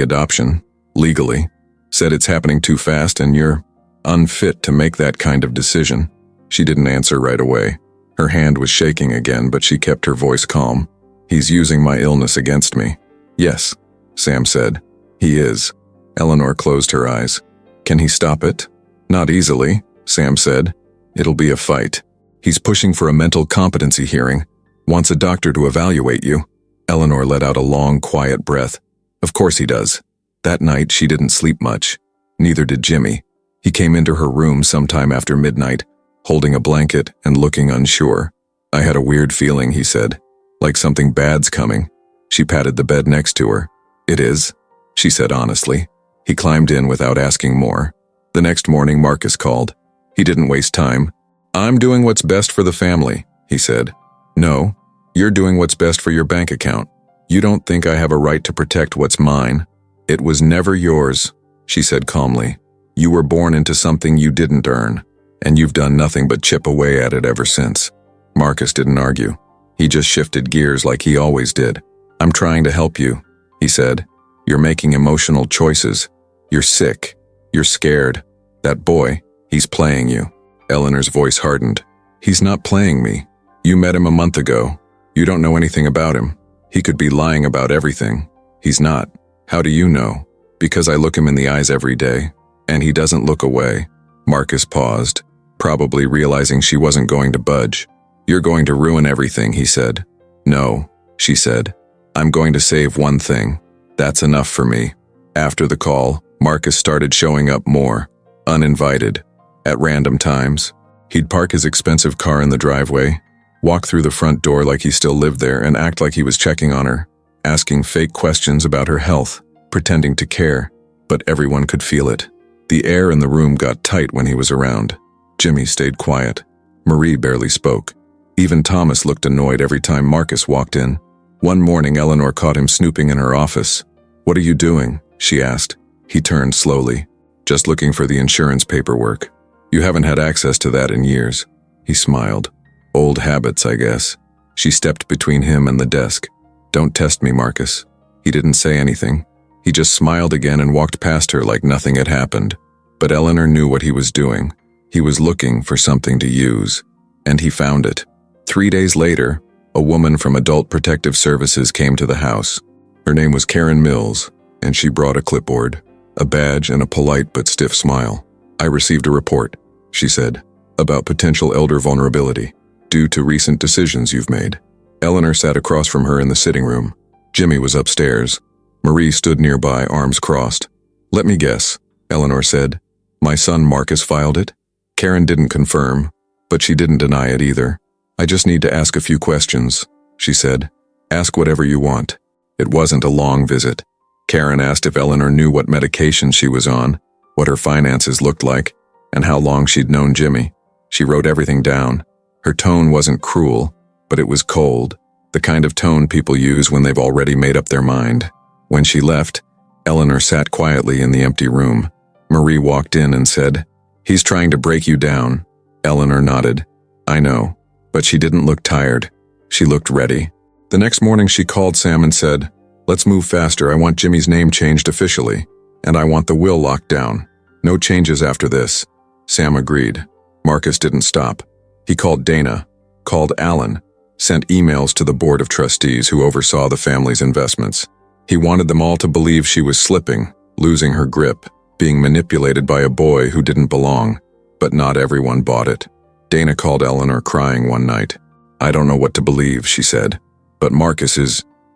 adoption, legally. Said it's happening too fast and you're unfit to make that kind of decision. She didn't answer right away. Her hand was shaking again, but she kept her voice calm. He's using my illness against me. Yes, Sam said. He is. Eleanor closed her eyes. Can he stop it? Not easily, Sam said. It'll be a fight. He's pushing for a mental competency hearing. Wants a doctor to evaluate you. Eleanor let out a long, quiet breath. Of course he does. That night she didn't sleep much. Neither did Jimmy. He came into her room sometime after midnight, holding a blanket and looking unsure. I had a weird feeling, he said. Like something bad's coming. She patted the bed next to her. It is, she said honestly. He climbed in without asking more. The next morning Marcus called. He didn't waste time. I'm doing what's best for the family, he said. No, you're doing what's best for your bank account. You don't think I have a right to protect what's mine. It was never yours, she said calmly. You were born into something you didn't earn, and you've done nothing but chip away at it ever since. Marcus didn't argue. He just shifted gears like he always did. I'm trying to help you, he said. You're making emotional choices. You're sick. You're scared. That boy, he's playing you. Eleanor's voice hardened. He's not playing me. You met him a month ago. You don't know anything about him. He could be lying about everything. He's not. How do you know? Because I look him in the eyes every day. And he doesn't look away. Marcus paused, probably realizing she wasn't going to budge. You're going to ruin everything, he said. No, she said. I'm going to save one thing. That's enough for me. After the call, Marcus started showing up more, uninvited, at random times. He'd park his expensive car in the driveway, walk through the front door like he still lived there and act like he was checking on her, asking fake questions about her health, pretending to care, but everyone could feel it. The air in the room got tight when he was around. Jimmy stayed quiet. Marie barely spoke. Even Thomas looked annoyed every time Marcus walked in. One morning, Eleanor caught him snooping in her office. "What are you doing?" she asked. He turned slowly. "Just looking for the insurance paperwork. You haven't had access to that in years." He smiled. "Old habits, I guess." She stepped between him and the desk. "Don't test me, Marcus." He didn't say anything. He just smiled again and walked past her like nothing had happened. But Eleanor knew what he was doing. He was looking for something to use. And he found it. 3 days later, a woman from Adult Protective Services came to the house. Her name was Karen Mills, and she brought a clipboard, a badge, and a polite but stiff smile. "I received a report," she said, "about potential elder vulnerability, due to recent decisions you've made." Eleanor sat across from her in the sitting room. Jimmy was upstairs. Marie stood nearby, arms crossed. "Let me guess," Eleanor said. "My son Marcus filed it?" Karen didn't confirm, but she didn't deny it either. "I just need to ask a few questions," she said. "Ask whatever you want." It wasn't a long visit. Karen asked if Eleanor knew what medication she was on, what her finances looked like, and how long she'd known Jimmy. She wrote everything down. Her tone wasn't cruel, but it was cold, the kind of tone people use when they've already made up their mind. When she left, Eleanor sat quietly in the empty room. Marie walked in and said, "He's trying to break you down." Eleanor nodded. "I know." But she didn't look tired. She looked ready. The next morning she called Sam and said, "Let's move faster. I want Jimmy's name changed officially, and I want the will locked down. No changes after this." Sam agreed. Marcus didn't stop. He called Dana, called Alan, sent emails to the board of trustees who oversaw the family's investments. He wanted them all to believe she was slipping, losing her grip, being manipulated by a boy who didn't belong. But not everyone bought it. Dana called Eleanor crying one night. "I don't know what to believe," she said. "But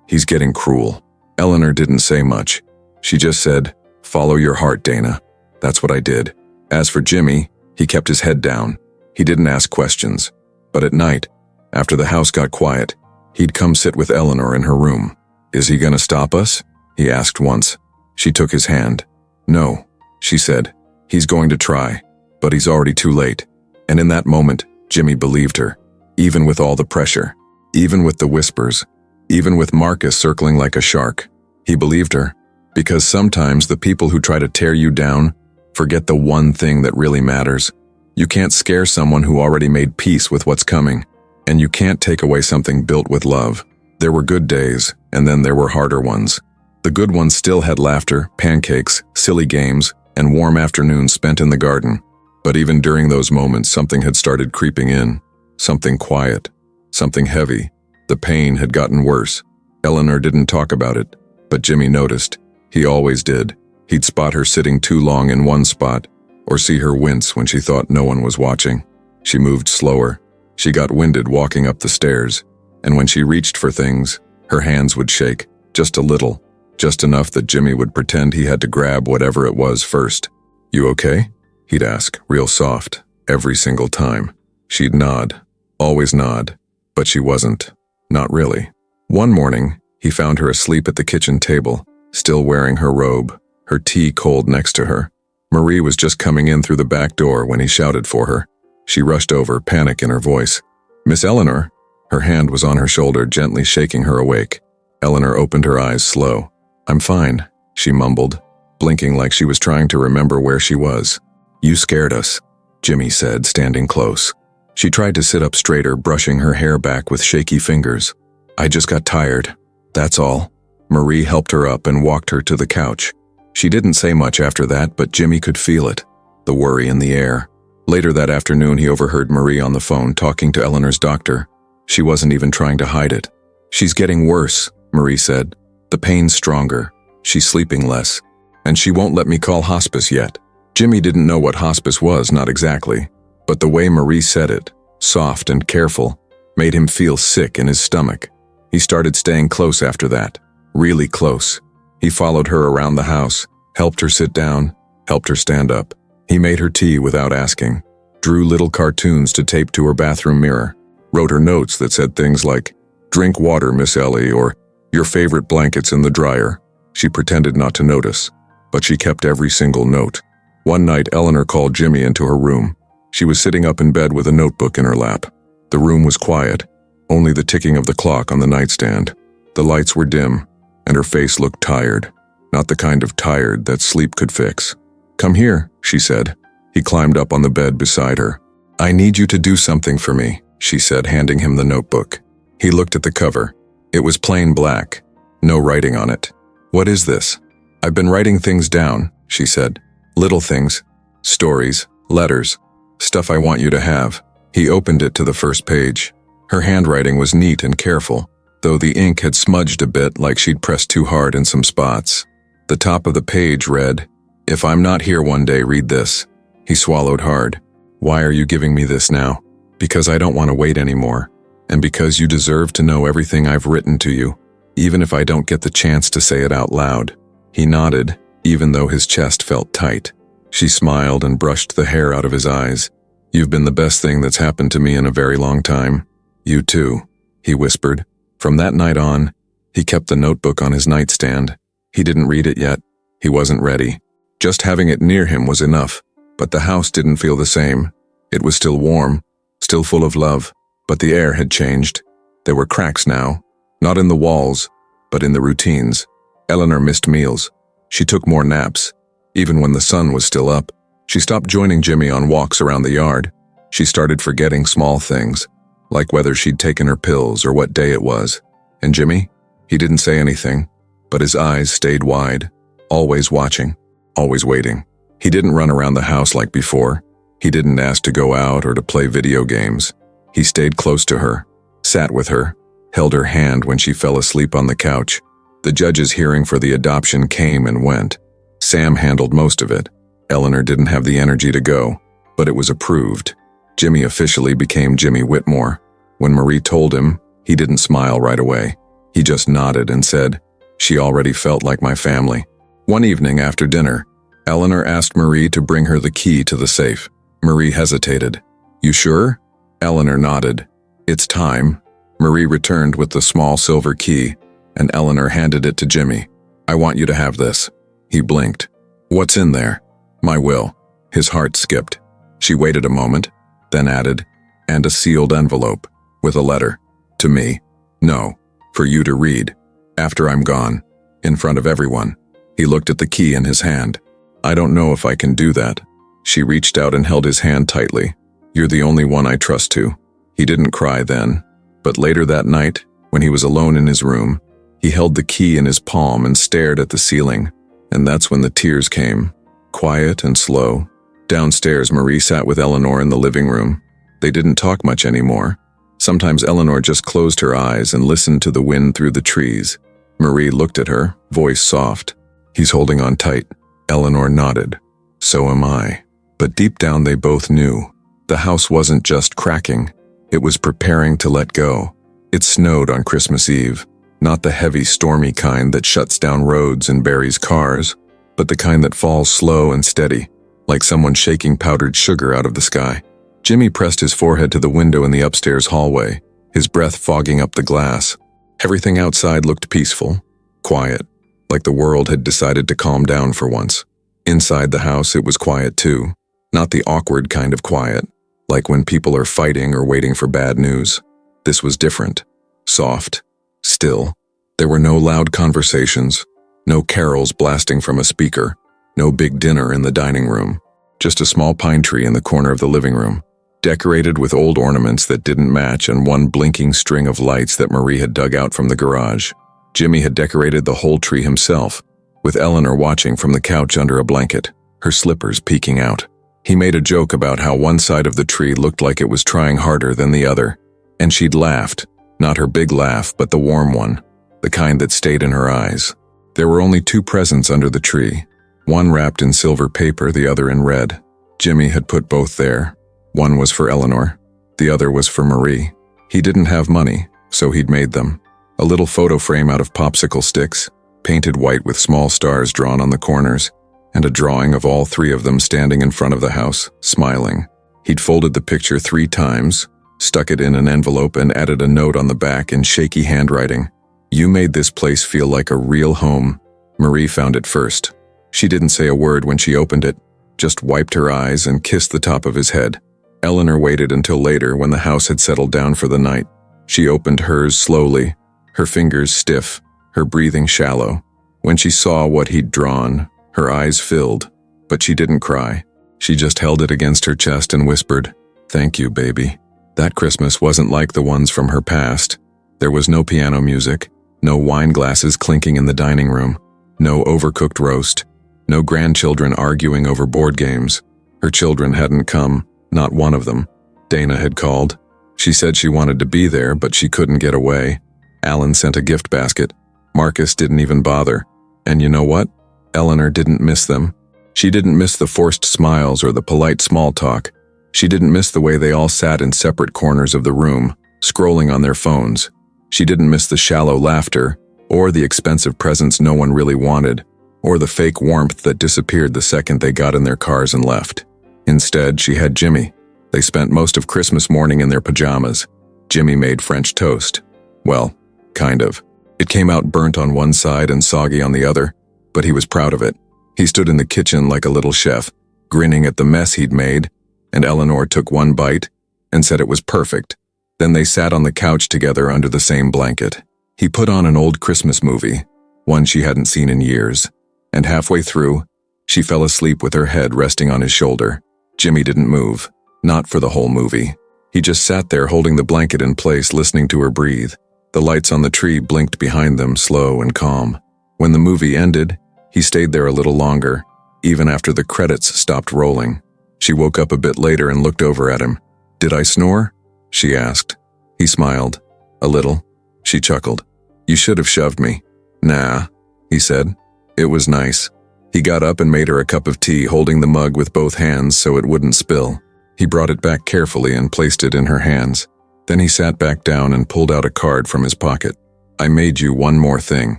he's getting cruel." Eleanor didn't say much. She just said, "Follow your heart, Dana." That's what I did. As for Jimmy, he kept his head down. He didn't ask questions. But at night, after the house got quiet, he'd come sit with Eleanor in her room. "Is he gonna stop us?" he asked once. She took his hand. "No," she said. "He's going to try, but he's already too late." And in that moment, Jimmy believed her. Even with all the pressure, even with the whispers, even with Marcus circling like a shark, he believed her. Because sometimes the people who try to tear you down forget the one thing that really matters. You can't scare someone who already made peace with what's coming, and you can't take away something built with love. There were good days, and then there were harder ones. The good ones still had laughter, pancakes, silly games, and warm afternoons spent in the garden. But even during those moments, something had started creeping in. Something quiet, something heavy. The pain had gotten worse. Eleanor didn't talk about it, but Jimmy noticed. He always did. He'd spot her sitting too long in one spot, or see her wince when she thought no one was watching. She moved slower. She got winded walking up the stairs, and when she reached for things, her hands would shake, just a little, just enough that Jimmy would pretend he had to grab whatever it was first. "You okay?" he'd ask, real soft, every single time. She'd nod, always nod, but she wasn't. Not really. One morning, he found her asleep at the kitchen table, still wearing her robe, her tea cold next to her. Marie was just coming in through the back door when he shouted for her. She rushed over, panic in her voice. "Miss Eleanor?" Her hand was on her shoulder, gently shaking her awake. Eleanor opened her eyes slow. "I'm fine," she mumbled, blinking like she was trying to remember where she was. "You scared us," Jimmy said, standing close. She tried to sit up straighter, brushing her hair back with shaky fingers. "I just got tired. That's all." Marie helped her up and walked her to the couch. She didn't say much after that, but Jimmy could feel it, the worry in the air. Later that afternoon, he overheard Marie on the phone talking to Eleanor's doctor. She wasn't even trying to hide it. "She's getting worse," Marie said. "The pain's stronger. She's sleeping less. And she won't let me call hospice yet." Jimmy didn't know what hospice was, not exactly, but the way Marie said it, soft and careful, made him feel sick in his stomach. He started staying close after that, really close. He followed her around the house, helped her sit down, helped her stand up. He made her tea without asking, drew little cartoons to tape to her bathroom mirror, wrote her notes that said things like, "Drink water, Miss Ellie," or "Your favorite blanket's in the dryer." She pretended not to notice, but she kept every single note. One night, Eleanor called Jimmy into her room. She was sitting up in bed with a notebook in her lap. The room was quiet, only the ticking of the clock on the nightstand. The lights were dim, and her face looked tired, not the kind of tired that sleep could fix. "Come here," she said. He climbed up on the bed beside her. "I need you to do something for me," she said, handing him the notebook. He looked at the cover. It was plain black, no writing on it. "What is this?" "I've been writing things down," she said. "Little things, stories, letters, stuff I want you to have." He opened it to the first page. Her handwriting was neat and careful, though the ink had smudged a bit like she'd pressed too hard in some spots. The top of the page read, "If I'm not here one day, read this." He swallowed hard. "Why are you giving me this now?" "Because I don't want to wait anymore, and because you deserve to know everything I've written to you, even if I don't get the chance to say it out loud." He nodded, even though his chest felt tight. She smiled and brushed the hair out of his eyes. "You've been the best thing that's happened to me in a very long time." "You too," he whispered. From that night on, he kept the notebook on his nightstand. He didn't read it yet. He wasn't ready. Just having it near him was enough. But the house didn't feel the same. It was still warm, still full of love, but the air had changed. There were cracks now, not in the walls, but in the routines. Eleanor missed meals. She took more naps, even when the sun was still up. She stopped joining Jimmy on walks around the yard. She started forgetting small things, like whether she'd taken her pills or what day it was. And Jimmy? He didn't say anything, but his eyes stayed wide, always watching, always waiting. He didn't run around the house like before. He didn't ask to go out or to play video games. He stayed close to her, sat with her, held her hand when she fell asleep on the couch. The judge's hearing for the adoption came and went. Sam handled most of it. Eleanor didn't have the energy to go, but it was approved. Jimmy officially became Jimmy Whitmore. When Marie told him, he didn't smile right away. He just nodded and said, "She already felt like my family." One evening after dinner, Eleanor asked Marie to bring her the key to the safe. Marie hesitated. "You sure?" Eleanor nodded. "It's time." Marie returned with the small silver key, and Eleanor handed it to Jimmy. "I want you to have this." He blinked. "What's in there?" "My will." His heart skipped. She waited a moment, then added, "And a sealed envelope, with a letter. To me. No, for you to read. After I'm gone. In front of everyone." He looked at the key in his hand. "I don't know if I can do that." She reached out and held his hand tightly. "You're the only one I trust to." He didn't cry then, but later that night, when he was alone in his room, he held the key in his palm and stared at the ceiling, and that's when the tears came, quiet and slow. Downstairs, Marie sat with Eleanor in the living room. They didn't talk much anymore. Sometimes Eleanor just closed her eyes and listened to the wind through the trees. Marie looked at her, voice soft. "He's holding on tight." Eleanor nodded. "So am I." But deep down they both knew. The house wasn't just cracking. It was preparing to let go. It snowed on Christmas Eve. Not the heavy, stormy kind that shuts down roads and buries cars, but the kind that falls slow and steady, like someone shaking powdered sugar out of the sky. Jimmy pressed his forehead to the window in the upstairs hallway, his breath fogging up the glass. Everything outside looked peaceful, quiet, like the world had decided to calm down for once. Inside the house, it was quiet too. Not the awkward kind of quiet, like when people are fighting or waiting for bad news. This was different. Soft. Still. There were no loud conversations, no carols blasting from a speaker, no big dinner in the dining room. Just a small pine tree in the corner of the living room, decorated with old ornaments that didn't match and one blinking string of lights that Marie had dug out from the garage. Jimmy had decorated the whole tree himself, with Eleanor watching from the couch under a blanket, her slippers peeking out. He made a joke about how one side of the tree looked like it was trying harder than the other, and she'd laughed, not her big laugh, but the warm one, the kind that stayed in her eyes. There were only two presents under the tree, One wrapped in silver paper, the other in red. Jimmy had put both there. One was for Eleanor, the other was for Marie. He didn't have money, so he'd made them. A little photo frame out of popsicle sticks, painted white with small stars drawn on the corners, and a drawing of all three of them standing in front of the house, smiling. He'd folded the picture 3 times, stuck it in an envelope, and added a note on the back in shaky handwriting. "You made this place feel like a real home." Marie found it first. She didn't say a word when she opened it, just wiped her eyes and kissed the top of his head. Eleanor waited until later when the house had settled down for the night. She opened hers slowly, her fingers stiff, her breathing shallow. When she saw what he'd drawn, her eyes filled, but she didn't cry. She just held it against her chest and whispered, "Thank you, baby." That Christmas wasn't like the ones from her past. There was no piano music, no wine glasses clinking in the dining room, no overcooked roast, no grandchildren arguing over board games. Her children hadn't come, not one of them. Dana had called. She said she wanted to be there, but she couldn't get away. Alan sent a gift basket. Marcus didn't even bother. And you know what? Eleanor didn't miss them. She didn't miss the forced smiles or the polite small talk. She didn't miss the way they all sat in separate corners of the room, scrolling on their phones. She didn't miss the shallow laughter, or the expensive presents no one really wanted, or the fake warmth that disappeared the second they got in their cars and left. Instead, she had Jimmy. They spent most of Christmas morning in their pajamas. Jimmy made French toast. Well, kind of. It came out burnt on one side and soggy on the other, but he was proud of it. He stood in the kitchen like a little chef, grinning at the mess he'd made, and Eleanor took one bite and said it was perfect. Then they sat on the couch together under the same blanket. He put on an old Christmas movie, one she hadn't seen in years, and halfway through, she fell asleep with her head resting on his shoulder. Jimmy didn't move, not for the whole movie. He just sat there holding the blanket in place, listening to her breathe. The lights on the tree blinked behind them, slow and calm. When the movie ended, he stayed there a little longer, even after the credits stopped rolling. She woke up a bit later and looked over at him. "Did I snore?" she asked. He smiled. "A little." She chuckled. "You should have shoved me." "Nah," he said. "It was nice." He got up and made her a cup of tea, holding the mug with both hands so it wouldn't spill. He brought it back carefully and placed it in her hands. Then he sat back down and pulled out a card from his pocket. "I made you one more thing,"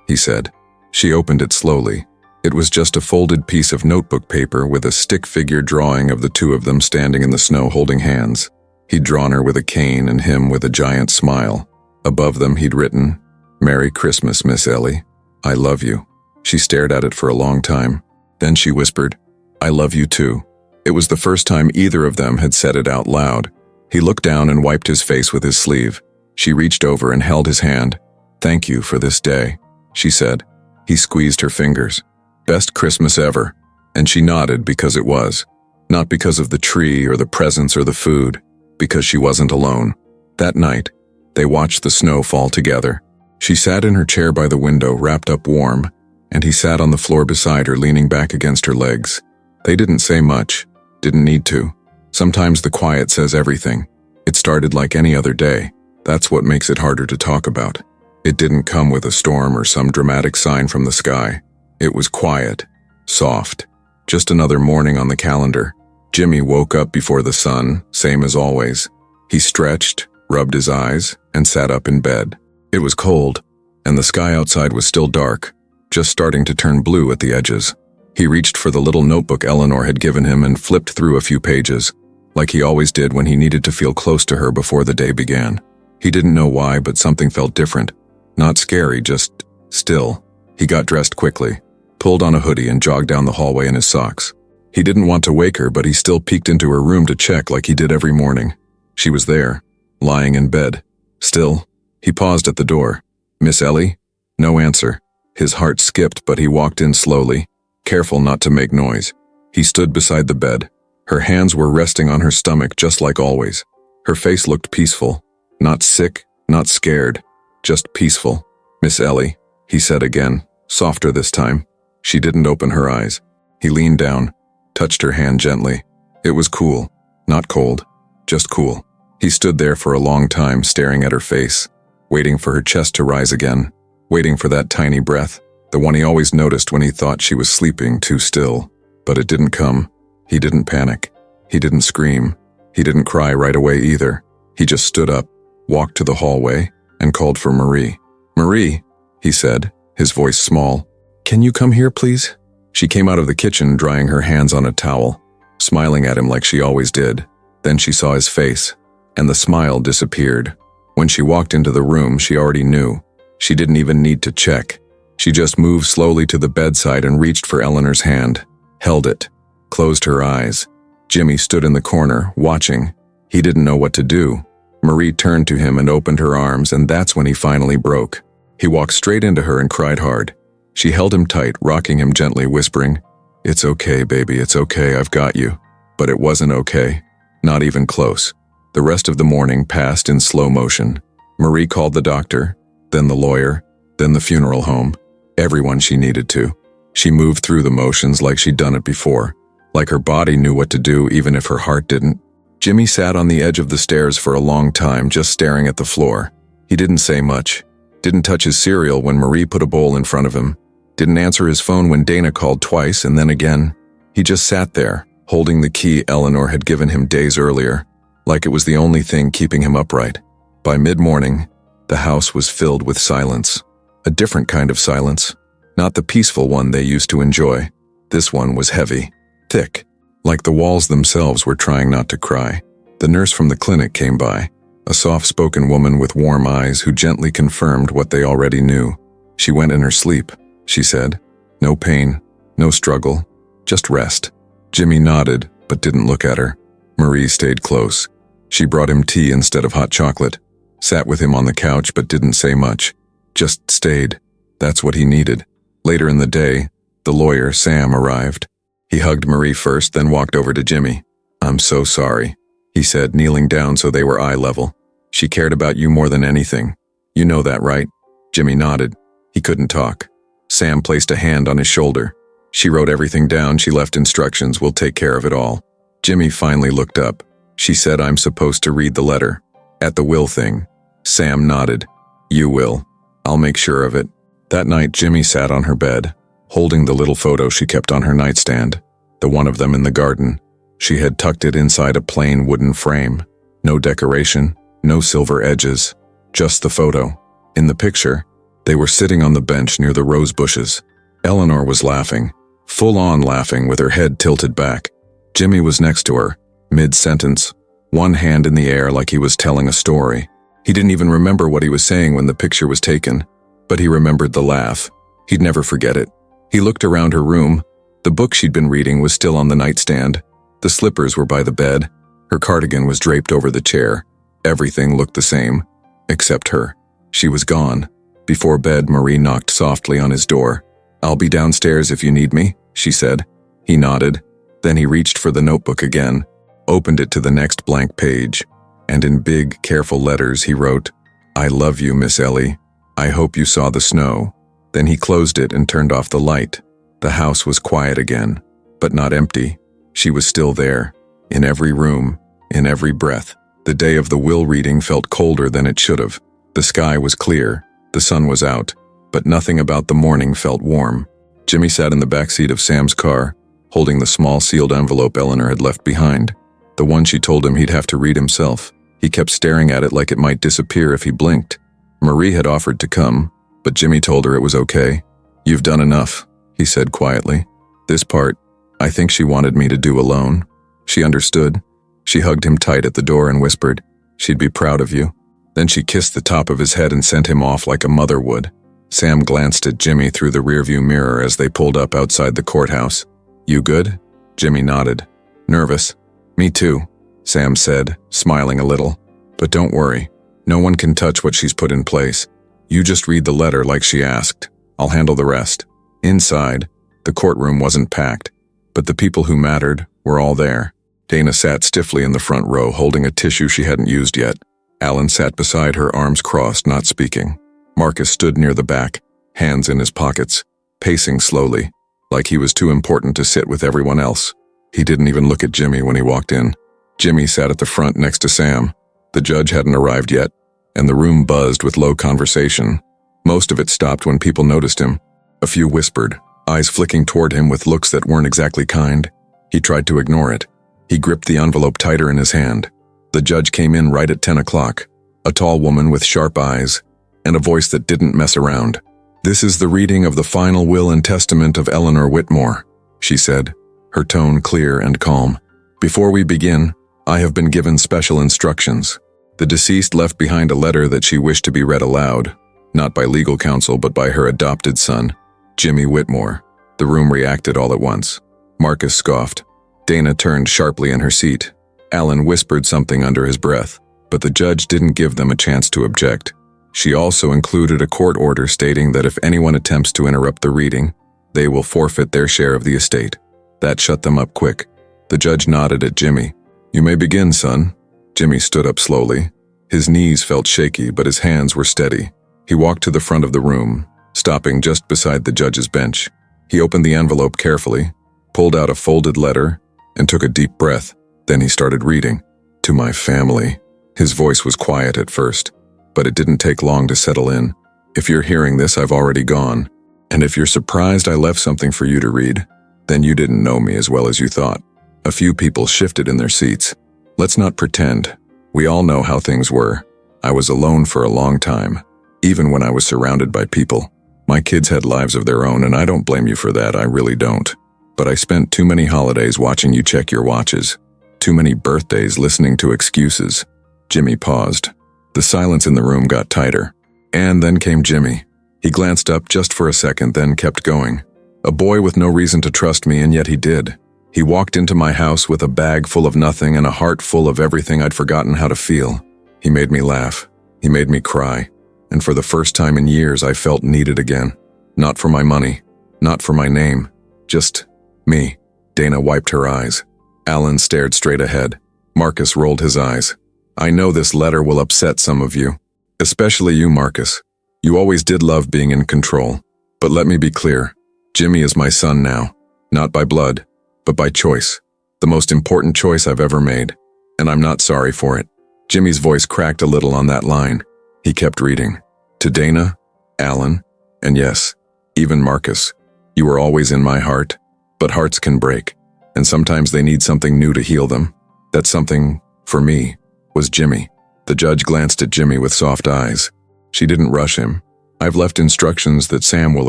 he said. She opened it slowly. It was just a folded piece of notebook paper with a stick figure drawing of the two of them standing in the snow holding hands. He'd drawn her with a cane and him with a giant smile. Above them he'd written, "Merry Christmas, Miss Ellie. I love you." She stared at it for a long time. Then she whispered, "I love you too." It was the first time either of them had said it out loud. He looked down and wiped his face with his sleeve. She reached over and held his hand. "Thank you for this day," she said. He squeezed her fingers. "Best Christmas ever." And she nodded because it was. Not because of the tree or the presents or the food, because she wasn't alone. That night, they watched the snow fall together. She sat in her chair by the window, wrapped up warm, and he sat on the floor beside her, leaning back against her legs. They didn't say much, didn't need to. Sometimes the quiet says everything. It started like any other day. That's what makes it harder to talk about. It didn't come with a storm or some dramatic sign from the sky. It was quiet, soft, just another morning on the calendar. Jimmy woke up before the sun, same as always. He stretched, rubbed his eyes, and sat up in bed. It was cold, and the sky outside was still dark, just starting to turn blue at the edges. He reached for the little notebook Eleanor had given him and flipped through a few pages, like he always did when he needed to feel close to her before the day began. He didn't know why, but something felt different. Not scary, just still. He got dressed quickly, pulled on a hoodie and jogged down the hallway in his socks. He didn't want to wake her, but he still peeked into her room to check like he did every morning. She was there, lying in bed. Still, he paused at the door. "Miss Ellie?" No answer. His heart skipped, but he walked in slowly, careful not to make noise. He stood beside the bed. Her hands were resting on her stomach just like always. Her face looked peaceful. Not sick, not scared, just peaceful. "Miss Ellie," he said again, softer this time. She didn't open her eyes. He leaned down, touched her hand gently. It was cool, not cold, just cool. He stood there for a long time, staring at her face, waiting for her chest to rise again, waiting for that tiny breath. The one he always noticed when he thought she was sleeping too still. But it didn't come. He didn't panic. He didn't scream. He didn't cry right away either. He just stood up, walked to the hallway, and called for Marie. "Marie," he said, his voice small. "Can you come here, please?" She came out of the kitchen, drying her hands on a towel, smiling at him like she always did. Then she saw his face, and the smile disappeared. When she walked into the room, she already knew. She didn't even need to check. She just moved slowly to the bedside and reached for Eleanor's hand, held it, closed her eyes. Jimmy stood in the corner, watching. He didn't know what to do. Marie turned to him and opened her arms, and that's when he finally broke. He walked straight into her and cried hard. She held him tight, rocking him gently, whispering, "It's okay, baby, it's okay, I've got you." But it wasn't okay. Not even close. The rest of the morning passed in slow motion. Marie called the doctor, then the lawyer, then the funeral home. Everyone she needed to. She moved through the motions like she'd done it before, like her body knew what to do even if her heart didn't. Jimmy sat on the edge of the stairs for a long time, just staring at the floor. He didn't say much. Didn't touch his cereal when Marie put a bowl in front of him. Didn't answer his phone when Dana called twice and then again. He just sat there, holding the key Eleanor had given him days earlier, like it was the only thing keeping him upright. By mid-morning, the house was filled with silence. A different kind of silence. Not the peaceful one they used to enjoy. This one was heavy, thick, like the walls themselves were trying not to cry. The nurse from the clinic came by, a soft-spoken woman with warm eyes who gently confirmed what they already knew. She went in her sleep, she said. No pain, no struggle, just rest. Jimmy nodded, but didn't look at her. Marie stayed close. She brought him tea instead of hot chocolate, sat with him on the couch but didn't say much. Just stayed. That's what he needed. Later in the day, the lawyer, Sam, arrived. He hugged Marie first, then walked over to Jimmy. "I'm so sorry," he said, kneeling down so they were eye level. "She cared about you more than anything. You know that, right?" Jimmy nodded. He couldn't talk. Sam placed a hand on his shoulder. "She wrote everything down. She left instructions. We'll take care of it all." Jimmy finally looked up. "She said I'm supposed to read the letter. At the will thing." Sam nodded. "You will. I'll make sure of it." That night, Jimmy sat on her bed, holding the little photo she kept on her nightstand, the one of them in the garden. She had tucked it inside a plain wooden frame. No decoration, no silver edges, just the photo. In the picture, they were sitting on the bench near the rose bushes. Eleanor was laughing, full-on laughing with her head tilted back. Jimmy was next to her, mid-sentence, one hand in the air like he was telling a story. He didn't even remember what he was saying when the picture was taken, but he remembered the laugh. He'd never forget it. He looked around her room. The book she'd been reading was still on the nightstand. The slippers were by the bed. Her cardigan was draped over the chair. Everything looked the same, except her. She was gone. Before bed, Marie knocked softly on his door. "I'll be downstairs if you need me," she said. He nodded. Then he reached for the notebook again, opened it to the next blank page, and in big, careful letters he wrote, "I love you, Miss Ellie. I hope you saw the snow." Then he closed it and turned off the light. The house was quiet again, but not empty. She was still there, in every room, in every breath. The day of the will reading felt colder than it should have. The sky was clear, the sun was out, but nothing about the morning felt warm. Jimmy sat in the back seat of Sam's car, holding the small sealed envelope Eleanor had left behind, the one she told him he'd have to read himself. He kept staring at it like it might disappear if he blinked. Marie had offered to come, but Jimmy told her it was okay. "You've done enough," he said quietly. "This part, I think she wanted me to do alone." She understood. She hugged him tight at the door and whispered, "She'd be proud of you." Then she kissed the top of his head and sent him off like a mother would. Sam glanced at Jimmy through the rearview mirror as they pulled up outside the courthouse. "You good?" Jimmy nodded. "Nervous?" "Me too," Sam said, smiling a little. "But don't worry. No one can touch what she's put in place. You just read the letter like she asked. I'll handle the rest." Inside, the courtroom wasn't packed, but the people who mattered were all there. Dana sat stiffly in the front row, holding a tissue she hadn't used yet. Alan sat beside her, arms crossed, not speaking. Marcus stood near the back, hands in his pockets, pacing slowly, like he was too important to sit with everyone else. He didn't even look at Jimmy when he walked in. Jimmy sat at the front next to Sam. The judge hadn't arrived yet, and the room buzzed with low conversation. Most of it stopped when people noticed him. A few whispered, eyes flicking toward him with looks that weren't exactly kind. He tried to ignore it. He gripped the envelope tighter in his hand. The judge came in right at 10 o'clock, a tall woman with sharp eyes, and a voice that didn't mess around. "This is the reading of the final will and testament of Eleanor Whitmore," she said, her tone clear and calm. "Before we begin, I have been given special instructions. The deceased left behind a letter that she wished to be read aloud, not by legal counsel but by her adopted son, Jimmy Whitmore." The room reacted all at once. Marcus scoffed. Dana turned sharply in her seat. Alan whispered something under his breath, but the judge didn't give them a chance to object. She also included a court order stating that if anyone attempts to interrupt the reading, they will forfeit their share of the estate. That shut them up quick. The judge nodded at Jimmy. "You may begin, son." Jimmy stood up slowly. His knees felt shaky, but his hands were steady. He walked to the front of the room, stopping just beside the judge's bench. He opened the envelope carefully, pulled out a folded letter, and took a deep breath. Then he started reading. "To my family." His voice was quiet at first, but it didn't take long to settle in. "If you're hearing this, I've already gone. And if you're surprised I left something for you to read, then you didn't know me as well as you thought." A few people shifted in their seats. "Let's not pretend. We all know how things were. I was alone for a long time, even when I was surrounded by people. My kids had lives of their own, and I don't blame you for that, I really don't. But I spent too many holidays watching you check your watches. Too many birthdays listening to excuses." Jimmy paused. The silence in the room got tighter. And then came Jimmy. He glanced up just for a second, then kept going. "A boy with no reason to trust me, and yet he did. He walked into my house with a bag full of nothing and a heart full of everything I'd forgotten how to feel. He made me laugh. He made me cry. And for the first time in years, I felt needed again. Not for my money. Not for my name. Just me." Dana wiped her eyes. Alan stared straight ahead. Marcus rolled his eyes. "I know this letter will upset some of you. Especially you, Marcus. You always did love being in control. But let me be clear. Jimmy is my son now. Not by blood, but by choice. The most important choice I've ever made. And I'm not sorry for it." Jimmy's voice cracked a little on that line. He kept reading. "To Dana, Alan, and yes, even Marcus. You were always in my heart. But hearts can break. And sometimes they need something new to heal them. That something, for me, was Jimmy." The judge glanced at Jimmy with soft eyes. She didn't rush him. "I've left instructions that Sam will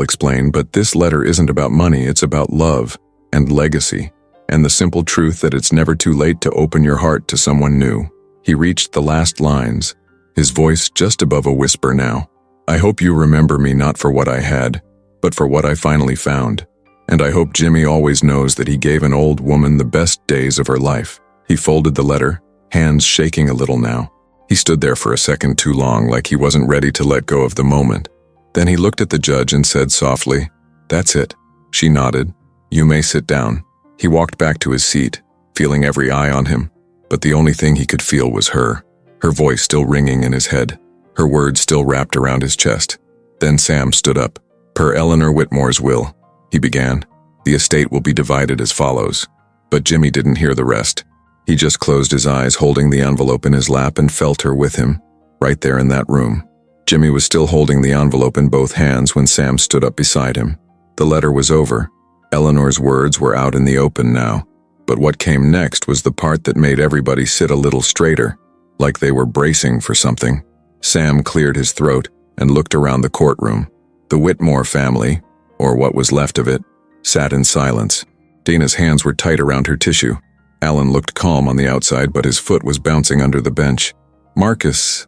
explain, but this letter isn't about money, it's about love and legacy, and the simple truth that it's never too late to open your heart to someone new." He reached the last lines, his voice just above a whisper now. "I hope you remember me not for what I had, but for what I finally found. And I hope Jimmy always knows that he gave an old woman the best days of her life." He folded the letter, hands shaking a little now. He stood there for a second too long, like he wasn't ready to let go of the moment. Then he looked at the judge and said softly, "That's it." She nodded. "You may sit down." He walked back to his seat, feeling every eye on him, but the only thing he could feel was her voice still ringing in his head, her words still wrapped around his chest. Then Sam stood up. "Per Eleanor Whitmore's will," he began, "the estate will be divided as follows." But Jimmy didn't hear the rest. He just closed his eyes, holding the envelope in his lap, and felt her with him, right there in that room. Jimmy was still holding the envelope in both hands when Sam stood up beside him. The letter was over. Eleanor's words were out in the open now. But what came next was the part that made everybody sit a little straighter, like they were bracing for something. Sam cleared his throat and looked around the courtroom. The Whitmore family, or what was left of it, sat in silence. Dana's hands were tight around her tissue. Alan looked calm on the outside, but his foot was bouncing under the bench. Marcus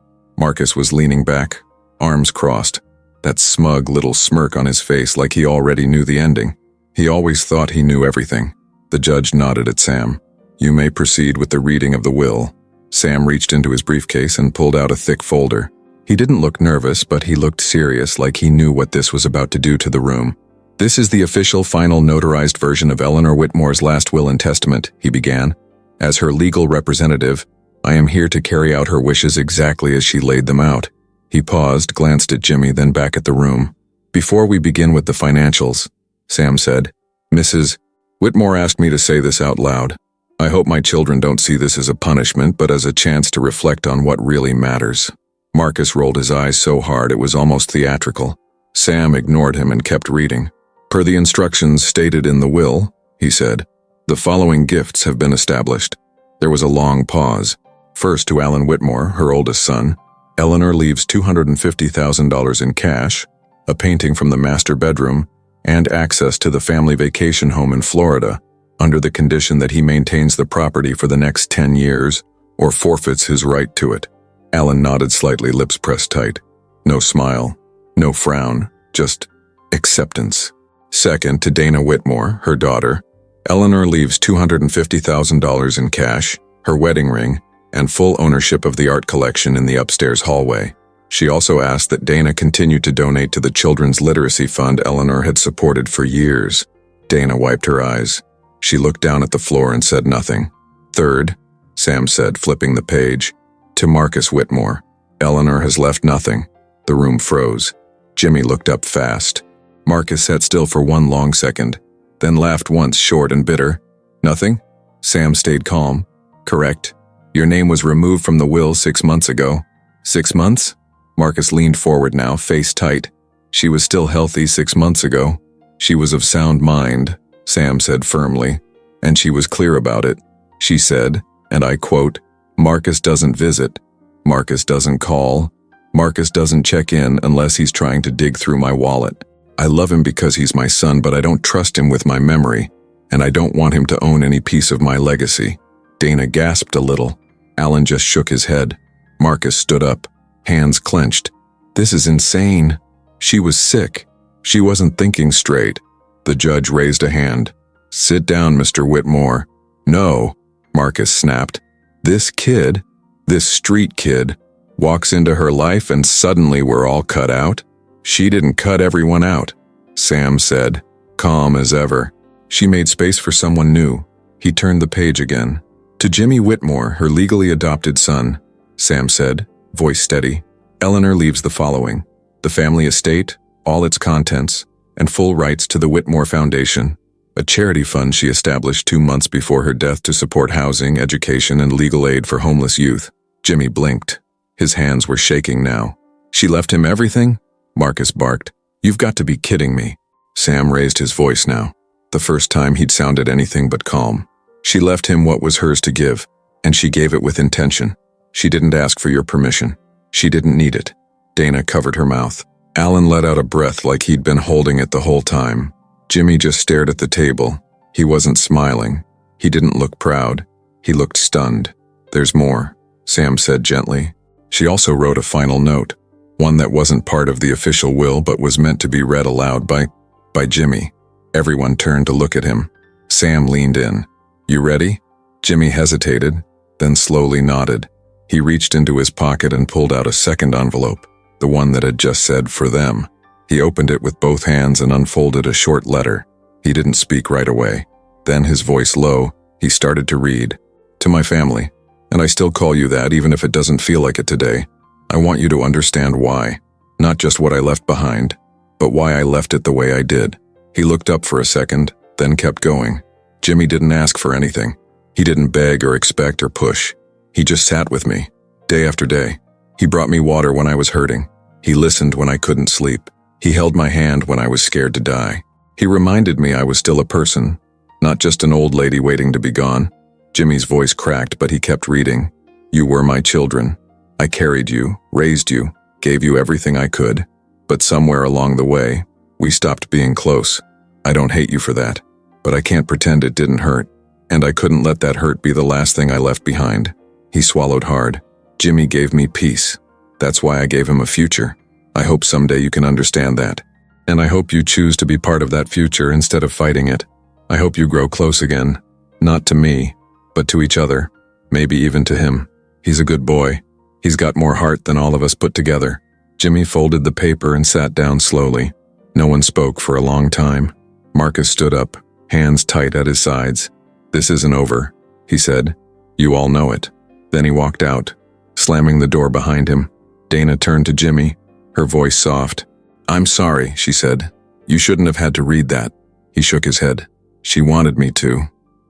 was leaning back, arms crossed, that smug little smirk on his face like he already knew the ending. He always thought he knew everything. The judge nodded at Sam. "You may proceed with the reading of the will." Sam reached into his briefcase and pulled out a thick folder. He didn't look nervous, but he looked serious, like he knew what this was about to do to the room. "This is the official, final, notarized version of Eleanor Whitmore's last will and testament," he began. "As her legal representative, I am here to carry out her wishes exactly as she laid them out." He paused, glanced at Jimmy, then back at the room. "Before we begin with the financials," Sam said, "Mrs. Whitmore asked me to say this out loud. I hope my children don't see this as a punishment, but as a chance to reflect on what really matters." Marcus rolled his eyes so hard it was almost theatrical. Sam ignored him and kept reading. Per the instructions stated in the will, he said, the following gifts have been established. There was a long pause. First, to Alan Whitmore, her oldest son, Eleanor leaves $250,000 in cash, a painting from the master bedroom, and access to the family vacation home in Florida, under the condition that he maintains the property for the next 10 years or forfeits his right to it. Alan nodded slightly, lips pressed tight. No smile, no frown, just acceptance. Second, to Dana Whitmore, her daughter, Eleanor leaves $250,000 in cash, her wedding ring, and full ownership of the art collection in the upstairs hallway. She also asked that Dana continue to donate to the Children's Literacy Fund Eleanor had supported for years. Dana wiped her eyes. She looked down at the floor and said nothing. Third, Sam said, flipping the page, to Marcus Whitmore, Eleanor has left nothing. The room froze. Jimmy looked up fast. Marcus sat still for one long second, then laughed once, short and bitter. Nothing? Sam stayed calm. Correct. Your name was removed from the will 6 months ago. 6 months? Marcus leaned forward now, face tight. She was still healthy 6 months ago. She was of sound mind, Sam said firmly, and she was clear about it. She said, and I quote, Marcus doesn't visit. Marcus doesn't call. Marcus doesn't check in unless he's trying to dig through my wallet. I love him because he's my son, but I don't trust him with my memory, and I don't want him to own any piece of my legacy. Dana gasped a little. Alan just shook his head. Marcus stood up, hands clenched. This is insane. She was sick. She wasn't thinking straight. The judge raised a hand. Sit down, Mr. Whitmore. No, Marcus snapped. This kid, this street kid, walks into her life and suddenly we're all cut out? She didn't cut everyone out, Sam said, calm as ever. She made space for someone new. He turned the page again. To Jimmy Whitmore, her legally adopted son, Sam said, voice steady, Eleanor leaves the following: the family estate, all its contents, and full rights to the Whitmore Foundation, a charity fund she established 2 months before her death to support housing, education, and legal aid for homeless youth. Jimmy blinked. His hands were shaking now. She left him everything? Marcus barked. You've got to be kidding me. Sam raised his voice now, the first time he'd sounded anything but calm. She left him what was hers to give, and she gave it with intention. She didn't ask for your permission. She didn't need it. Dana covered her mouth. Alan let out a breath like he'd been holding it the whole time. Jimmy just stared at the table. He wasn't smiling. He didn't look proud. He looked stunned. There's more, Sam said gently. She also wrote a final note, one that wasn't part of the official will but was meant to be read aloud by Jimmy. Everyone turned to look at him. Sam leaned in. You ready? Jimmy hesitated, then slowly nodded. He reached into his pocket and pulled out a second envelope, the one that had just said for them. He opened it with both hands and unfolded a short letter. He didn't speak right away. Then, his voice low, he started to read. To my family, and I still call you that even if it doesn't feel like it today. I want you to understand why. Not just what I left behind, but why I left it the way I did. He looked up for a second, then kept going. Jimmy didn't ask for anything. He didn't beg or expect or push. He just sat with me, day after day. He brought me water when I was hurting. He listened when I couldn't sleep. He held my hand when I was scared to die. He reminded me I was still a person, not just an old lady waiting to be gone. Jimmy's voice cracked, but he kept reading. You were my children. I carried you, raised you, gave you everything I could. But somewhere along the way, we stopped being close. I don't hate you for that, but I can't pretend it didn't hurt. And I couldn't let that hurt be the last thing I left behind. He swallowed hard. Jimmy gave me peace. That's why I gave him a future. I hope someday you can understand that. And I hope you choose to be part of that future instead of fighting it. I hope you grow close again. Not to me, but to each other. Maybe even to him. He's a good boy. He's got more heart than all of us put together. Jimmy folded the paper and sat down slowly. No one spoke for a long time. Marcus stood up, hands tight at his sides. This isn't over, he said. You all know it. Then he walked out, slamming the door behind him. Dana turned to Jimmy, her voice soft. I'm sorry, she said. You shouldn't have had to read that. He shook his head. She wanted me to.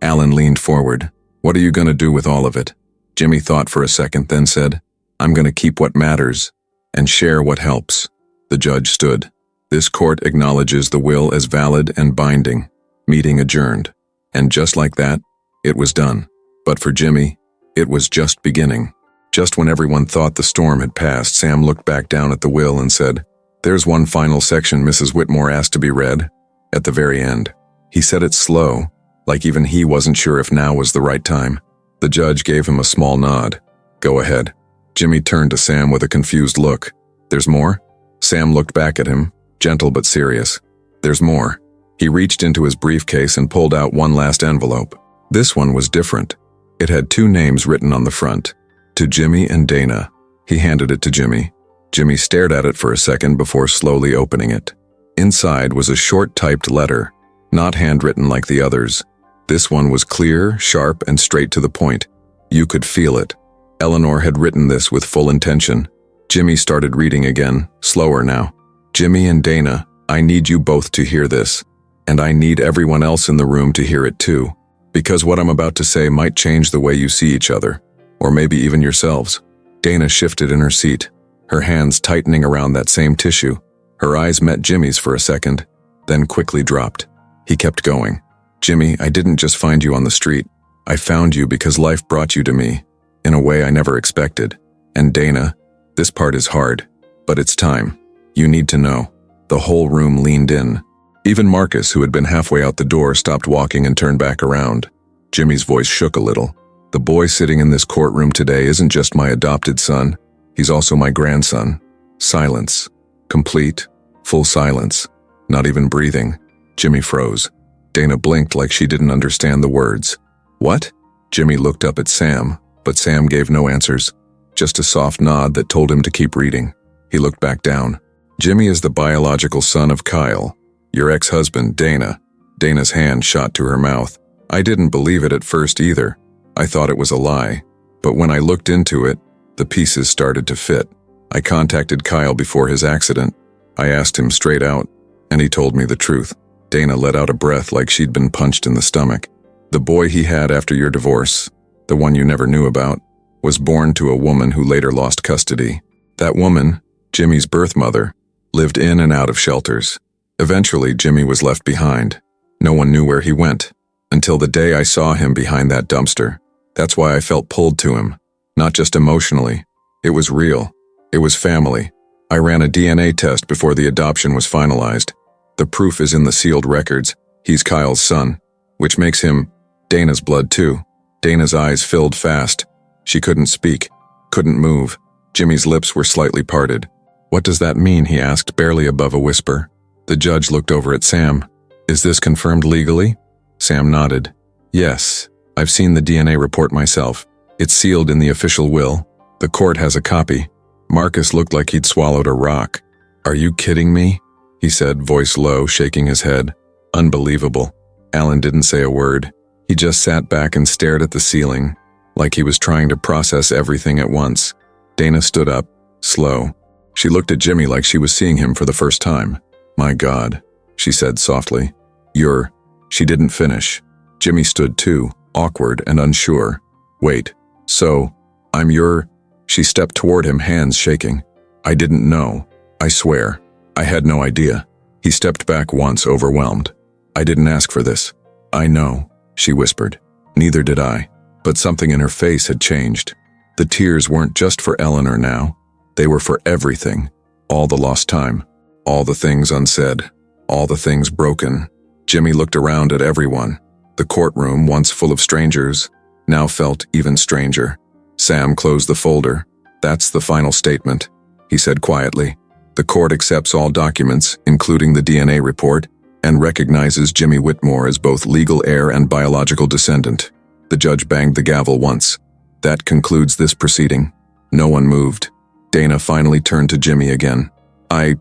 Alan leaned forward. What are you going to do with all of it? Jimmy thought for a second, then said, I'm going to keep what matters and share what helps. The judge stood. This court acknowledges the will as valid and binding. Meeting adjourned. And just like that, it was done. But for Jimmy, it was just beginning. Just when everyone thought the storm had passed, Sam looked back down at the will and said, "There's one final section Mrs. Whitmore asked to be read." At the very end. He said it slow, like even he wasn't sure if now was the right time. The judge gave him a small nod. "Go ahead." Jimmy turned to Sam with a confused look. "There's more?" Sam looked back at him, gentle but serious. "There's more." He reached into his briefcase and pulled out one last envelope. This one was different. It had 2 names written on the front. To Jimmy and Dana. He handed it to Jimmy. Jimmy stared at it for a second before slowly opening it. Inside was a short typed letter, not handwritten like the others. This one was clear, sharp, and straight to the point. You could feel it. Eleanor had written this with full intention. Jimmy started reading again, slower now. "Jimmy and Dana, I need you both to hear this. And I need everyone else in the room to hear it too. Because what I'm about to say might change the way you see each other. Or maybe even yourselves." Dana shifted in her seat, her hands tightening around that same tissue. Her eyes met Jimmy's for a second, then quickly dropped. He kept going. "Jimmy, I didn't just find you on the street. I found you because life brought you to me, in a way I never expected. And Dana, this part is hard, but it's time. You need to know." The whole room leaned in. Even Marcus, who had been halfway out the door, stopped walking and turned back around. Jimmy's voice shook a little. "The boy sitting in this courtroom today isn't just my adopted son. He's also my grandson." Silence. Complete, full silence. Not even breathing. Jimmy froze. Dana blinked like she didn't understand the words. "What?" Jimmy looked up at Sam, but Sam gave no answers. Just a soft nod that told him to keep reading. He looked back down. "Jimmy is the biological son of Kyle, your ex-husband, Dana." Dana's hand shot to her mouth. "I didn't believe it at first either. I thought it was a lie. But when I looked into it, the pieces started to fit. I contacted Kyle before his accident. I asked him straight out, and he told me the truth." Dana let out a breath like she'd been punched in the stomach. "The boy he had after your divorce, the one you never knew about, was born to a woman who later lost custody. That woman, Jimmy's birth mother, lived in and out of shelters. Eventually, Jimmy was left behind. No one knew where he went, until the day I saw him behind that dumpster. That's why I felt pulled to him. Not just emotionally. It was real. It was family. I ran a DNA test before the adoption was finalized. The proof is in the sealed records. He's Kyle's son, which makes him Dana's blood too." Dana's eyes filled fast. She couldn't speak, couldn't move. Jimmy's lips were slightly parted. "What does that mean?" he asked, barely above a whisper. The judge looked over at Sam. "Is this confirmed legally?" Sam nodded. "Yes, I've seen the DNA report myself. It's sealed in the official will. The court has a copy." Marcus looked like he'd swallowed a rock. "Are you kidding me?" he said, voice low, shaking his head. "Unbelievable." Alan didn't say a word. He just sat back and stared at the ceiling, like he was trying to process everything at once. Dana stood up, slow. She looked at Jimmy like she was seeing him for the first time. "My God," she said softly. "You're..." She didn't finish. Jimmy stood too, awkward and unsure. "Wait, so, I'm your..." She stepped toward him, hands shaking. "I didn't know. I swear. I had no idea." He stepped back once, overwhelmed. "I didn't ask for this." "I know," she whispered. "Neither did I." But something in her face had changed. The tears weren't just for Eleanor now. They were for everything. All the lost time. All the things unsaid. All the things broken. Jimmy looked around at everyone. The courtroom, once full of strangers, now felt even stranger. Sam closed the folder. "That's the final statement," he said quietly. "The court accepts all documents, including the DNA report, and recognizes Jimmy Whitmore as both legal heir and biological descendant." The judge banged the gavel once. "That concludes this proceeding." No one moved. Dana finally turned to Jimmy again. I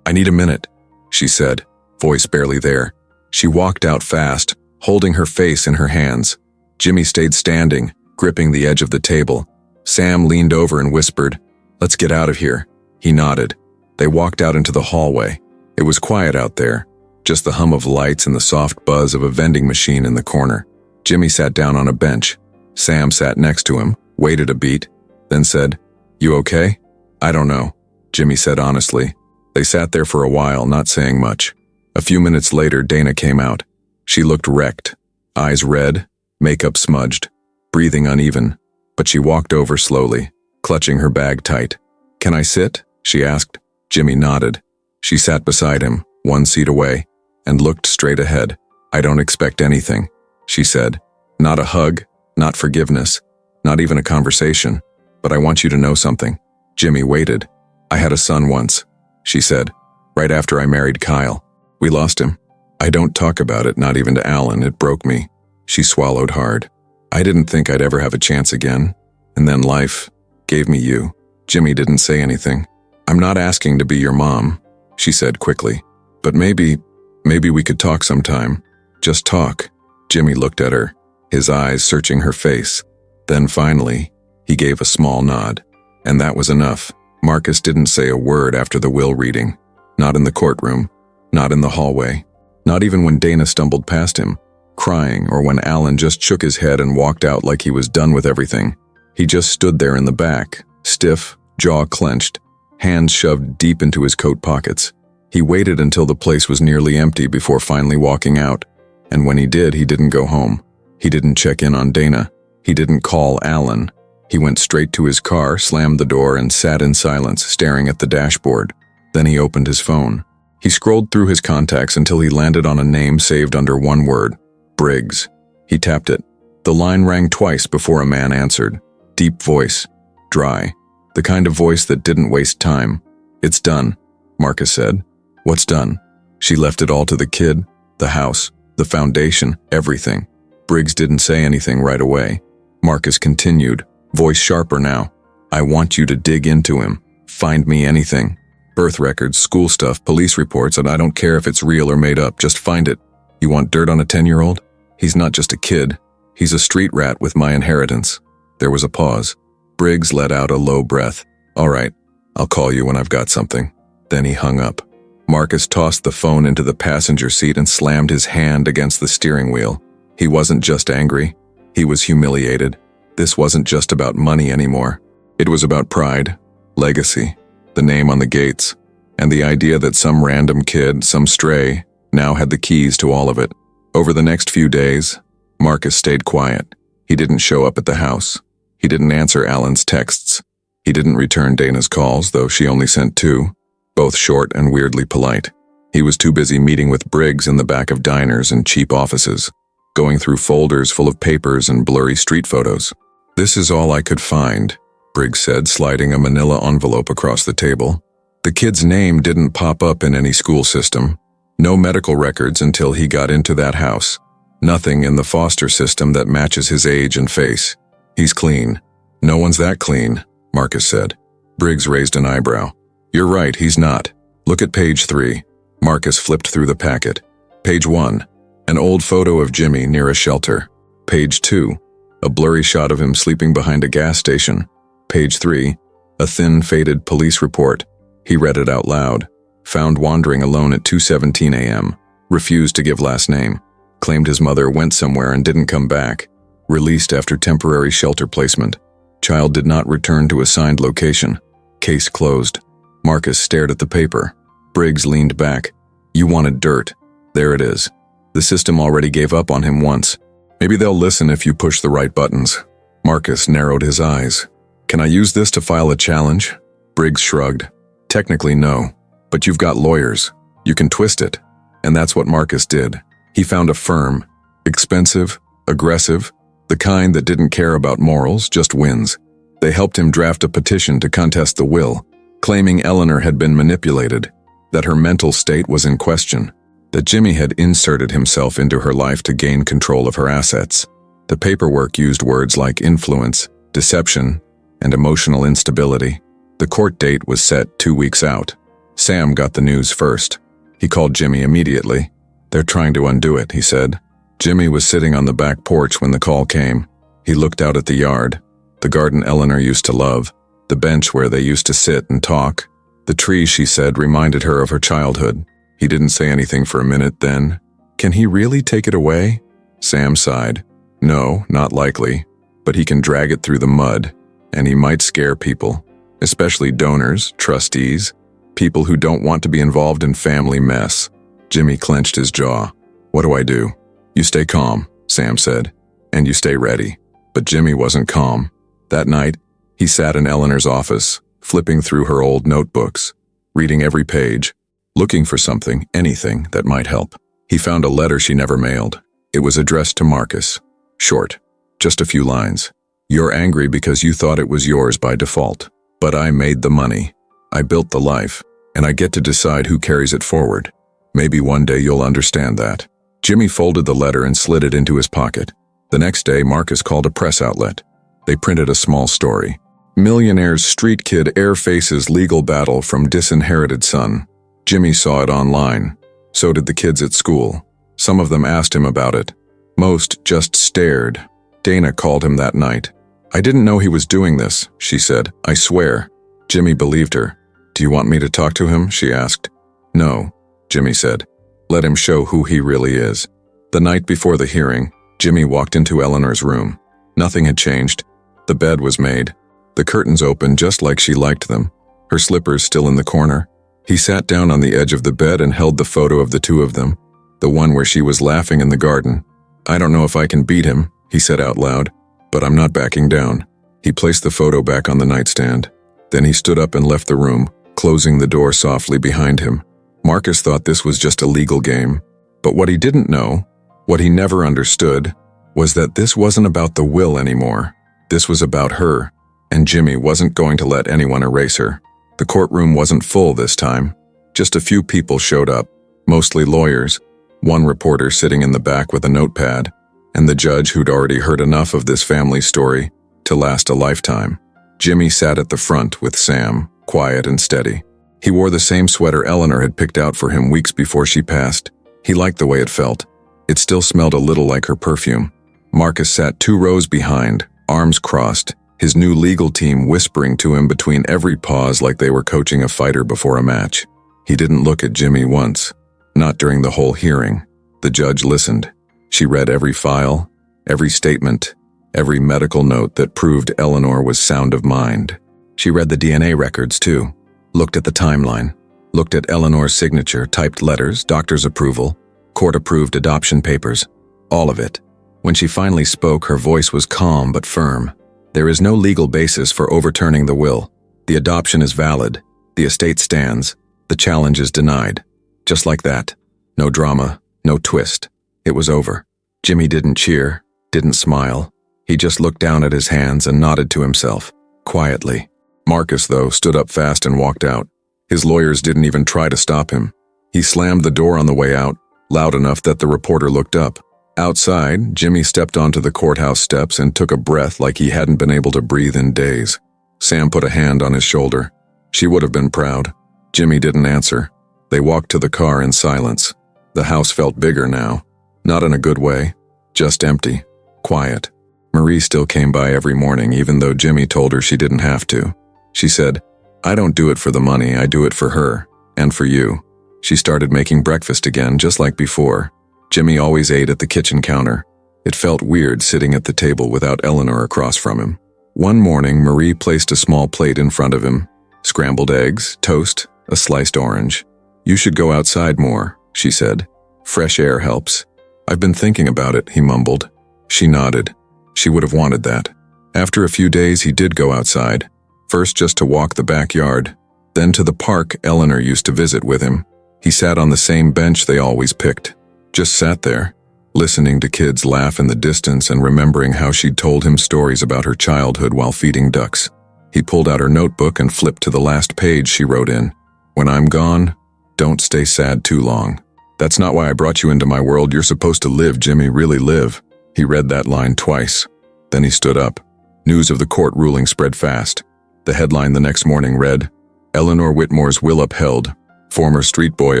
need a minute," she said, voice barely there. She walked out fast, holding her face in her hands. Jimmy stayed standing, gripping the edge of the table. Sam leaned over and whispered, "Let's get out of here." He nodded. They walked out into the hallway. It was quiet out there, just the hum of lights and the soft buzz of a vending machine in the corner. Jimmy sat down on a bench. Sam sat next to him, waited a beat, then said, "You okay?" "I don't know," Jimmy said honestly. They sat there for a while, not saying much. A few minutes later, Dana came out. She looked wrecked, eyes red, makeup smudged, breathing uneven, but she walked over slowly, clutching her bag tight. "Can I sit?" she asked. Jimmy nodded. She sat beside him, 1 seat away, and looked straight ahead. "I don't expect anything," she said. "Not a hug, not forgiveness, not even a conversation, but I want you to know something." Jimmy waited. "I had a son once," she said, "right after I married Kyle. We lost him. I don't talk about it, not even to Alan. It broke me." She swallowed hard. "I didn't think I'd ever have a chance again. And then life gave me you." Jimmy didn't say anything. "I'm not asking to be your mom," she said quickly. "But maybe we could talk sometime. Just talk." Jimmy looked at her, his eyes searching her face. Then finally, he gave a small nod. And that was enough. Marcus didn't say a word after the will reading. Not in the courtroom. Not in the hallway. Not even when Dana stumbled past him, crying, or when Alan just shook his head and walked out like he was done with everything. He just stood there in the back, stiff, jaw clenched, hands shoved deep into his coat pockets. He waited until the place was nearly empty before finally walking out. And when he did, he didn't go home. He didn't check in on Dana. He didn't call Alan. He went straight to his car, slammed the door, and sat in silence, staring at the dashboard. Then he opened his phone. He scrolled through his contacts until he landed on a name saved under one word: Briggs. He tapped it. The line rang twice before a man answered. Deep voice. Dry. The kind of voice that didn't waste time. "It's done," Marcus said. "What's done?" She left it all to the kid, the house, the foundation, everything. Briggs didn't say anything right away. Marcus continued, voice sharper now. "I want you to dig into him. Find me anything. Birth records, school stuff, police reports, and I don't care if it's real or made up, just find it. You want dirt on a 10-year-old? He's not just a kid. He's a street rat with my inheritance." There was a pause. Briggs let out a low breath. "All right, I'll call you when I've got something." Then he hung up. Marcus tossed the phone into the passenger seat and slammed his hand against the steering wheel. He wasn't just angry. He was humiliated. This wasn't just about money anymore. It was about pride, legacy, the name on the gates, and the idea that some random kid, some stray, now had the keys to all of it. Over the next few days, Marcus stayed quiet. He didn't show up at the house. He didn't answer Alan's texts. He didn't return Dana's calls, though she only sent 2, both short and weirdly polite. He was too busy meeting with Briggs in the back of diners and cheap offices, going through folders full of papers and blurry street photos. "This is all I could find," Briggs said, sliding a manila envelope across the table. The kid's name didn't pop up in any school system. No medical records until he got into that house. Nothing in the foster system that matches his age and face. "He's clean." "No one's that clean," Marcus said. Briggs raised an eyebrow. "You're right, he's not. Look at page 3. Marcus flipped through the packet. Page 1. An old photo of Jimmy near a shelter. Page 2. A blurry shot of him sleeping behind a gas station. Page 3. A thin, faded police report. He read it out loud. Found wandering alone at 2:17 a.m. Refused to give last name. Claimed his mother went somewhere and didn't come back. Released after temporary shelter placement. Child did not return to assigned location. Case closed. Marcus stared at the paper. Briggs leaned back. "You wanted dirt. There it is. The system already gave up on him once. Maybe they'll listen if you push the right buttons." Marcus narrowed his eyes. "Can I use this to file a challenge?" Briggs shrugged. "Technically, no. But you've got lawyers. You can twist it." And that's what Marcus did. He found a firm. Expensive, aggressive, the kind that didn't care about morals, just wins. They helped him draft a petition to contest the will, claiming Eleanor had been manipulated, that her mental state was in question, that Jimmy had inserted himself into her life to gain control of her assets. The paperwork used words like influence, deception, and emotional instability. The court date was set 2 weeks out. Sam got the news first. He called Jimmy immediately. "They're trying to undo it," he said. Jimmy was sitting on the back porch when the call came. He looked out at the yard, the garden Eleanor used to love, the bench where they used to sit and talk. The tree, she said, reminded her of her childhood. He didn't say anything for a minute then. "Can he really take it away?" Sam sighed. "No, not likely. But he can drag it through the mud, and he might scare people, especially donors, trustees, People who don't want to be involved in family mess. Jimmy clenched his jaw. What do I do? You stay calm, Sam said, and you stay ready. But Jimmy wasn't calm. That night, he sat in Eleanor's office, flipping through her old notebooks, reading every page, looking for something, anything that might help. He found a letter she never mailed. It was addressed to Marcus. Short, just a few lines. You're angry because you thought it was yours by default. But I made the money. I built the life, and I get to decide who carries it forward. Maybe one day you'll understand that. Jimmy folded the letter and slid it into his pocket. The next day, Marcus called a press outlet. They printed a small story. Millionaire's street kid heir faces legal battle from disinherited son. Jimmy saw it online. So did the kids at school. Some of them asked him about it. Most just stared. Dana called him that night. I didn't know he was doing this, she said. I swear. Jimmy believed her. Do you want me to talk to him? She asked. No, Jimmy said. Let him show who he really is. The night before the hearing, Jimmy walked into Eleanor's room. Nothing had changed. The bed was made. The curtains open just like she liked them. Her slippers still in the corner. He sat down on the edge of the bed and held the photo of the two of them, the one where she was laughing in the garden. I don't know if I can beat him, he said out loud, but I'm not backing down. He placed the photo back on the nightstand. Then he stood up and left the room, closing the door softly behind him. Marcus thought this was just a legal game, but what he didn't know, what he never understood, was that this wasn't about the will anymore. This was about her, and Jimmy wasn't going to let anyone erase her. The courtroom wasn't full this time. Just a few people showed up, mostly lawyers, one reporter sitting in the back with a notepad, and the judge who'd already heard enough of this family story to last a lifetime. Jimmy sat at the front with Sam, quiet and steady. He wore the same sweater Eleanor had picked out for him weeks before she passed. He liked the way it felt. It still smelled a little like her perfume. Marcus sat 2 rows behind, arms crossed, his new legal team whispering to him between every pause like they were coaching a fighter before a match. He didn't look at Jimmy once, not during the whole hearing. The judge listened. She read every file, every statement, every medical note that proved Eleanor was sound of mind. She read the DNA records too, looked at the timeline, looked at Eleanor's signature, typed letters, doctor's approval, court-approved adoption papers, all of it. When she finally spoke, her voice was calm but firm. There is no legal basis for overturning the will. The adoption is valid. The estate stands. The challenge is denied. Just like that. No drama, no twist. It was over. Jimmy didn't cheer, didn't smile. He just looked down at his hands and nodded to himself, quietly. Marcus, though, stood up fast and walked out. His lawyers didn't even try to stop him. He slammed the door on the way out, loud enough that the reporter looked up. Outside, Jimmy stepped onto the courthouse steps and took a breath like he hadn't been able to breathe in days. Sam put a hand on his shoulder. She would have been proud. Jimmy didn't answer. They walked to the car in silence. The house felt bigger now. Not in a good way. Just empty. Quiet. Marie still came by every morning, even though Jimmy told her she didn't have to. She said, I don't do it for the money, I do it for her. And for you. She started making breakfast again, just like before. Jimmy always ate at the kitchen counter. It felt weird sitting at the table without Eleanor across from him. One morning, Marie placed a small plate in front of him. Scrambled eggs, toast, a sliced orange. You should go outside more, she said. Fresh air helps. I've been thinking about it, he mumbled. She nodded. She would have wanted that. After a few days, he did go outside. First just to walk the backyard, then to the park Eleanor used to visit with him. He sat on the same bench they always picked. Just sat there, listening to kids laugh in the distance and remembering how she'd told him stories about her childhood while feeding ducks. He pulled out her notebook and flipped to the last page she wrote in. When I'm gone, don't stay sad too long. That's not why I brought you into my world. You're supposed to live, Jimmy, really live. He read that line twice. Then he stood up. News of the court ruling spread fast. The headline the next morning read, Eleanor Whitmore's will upheld. Former street boy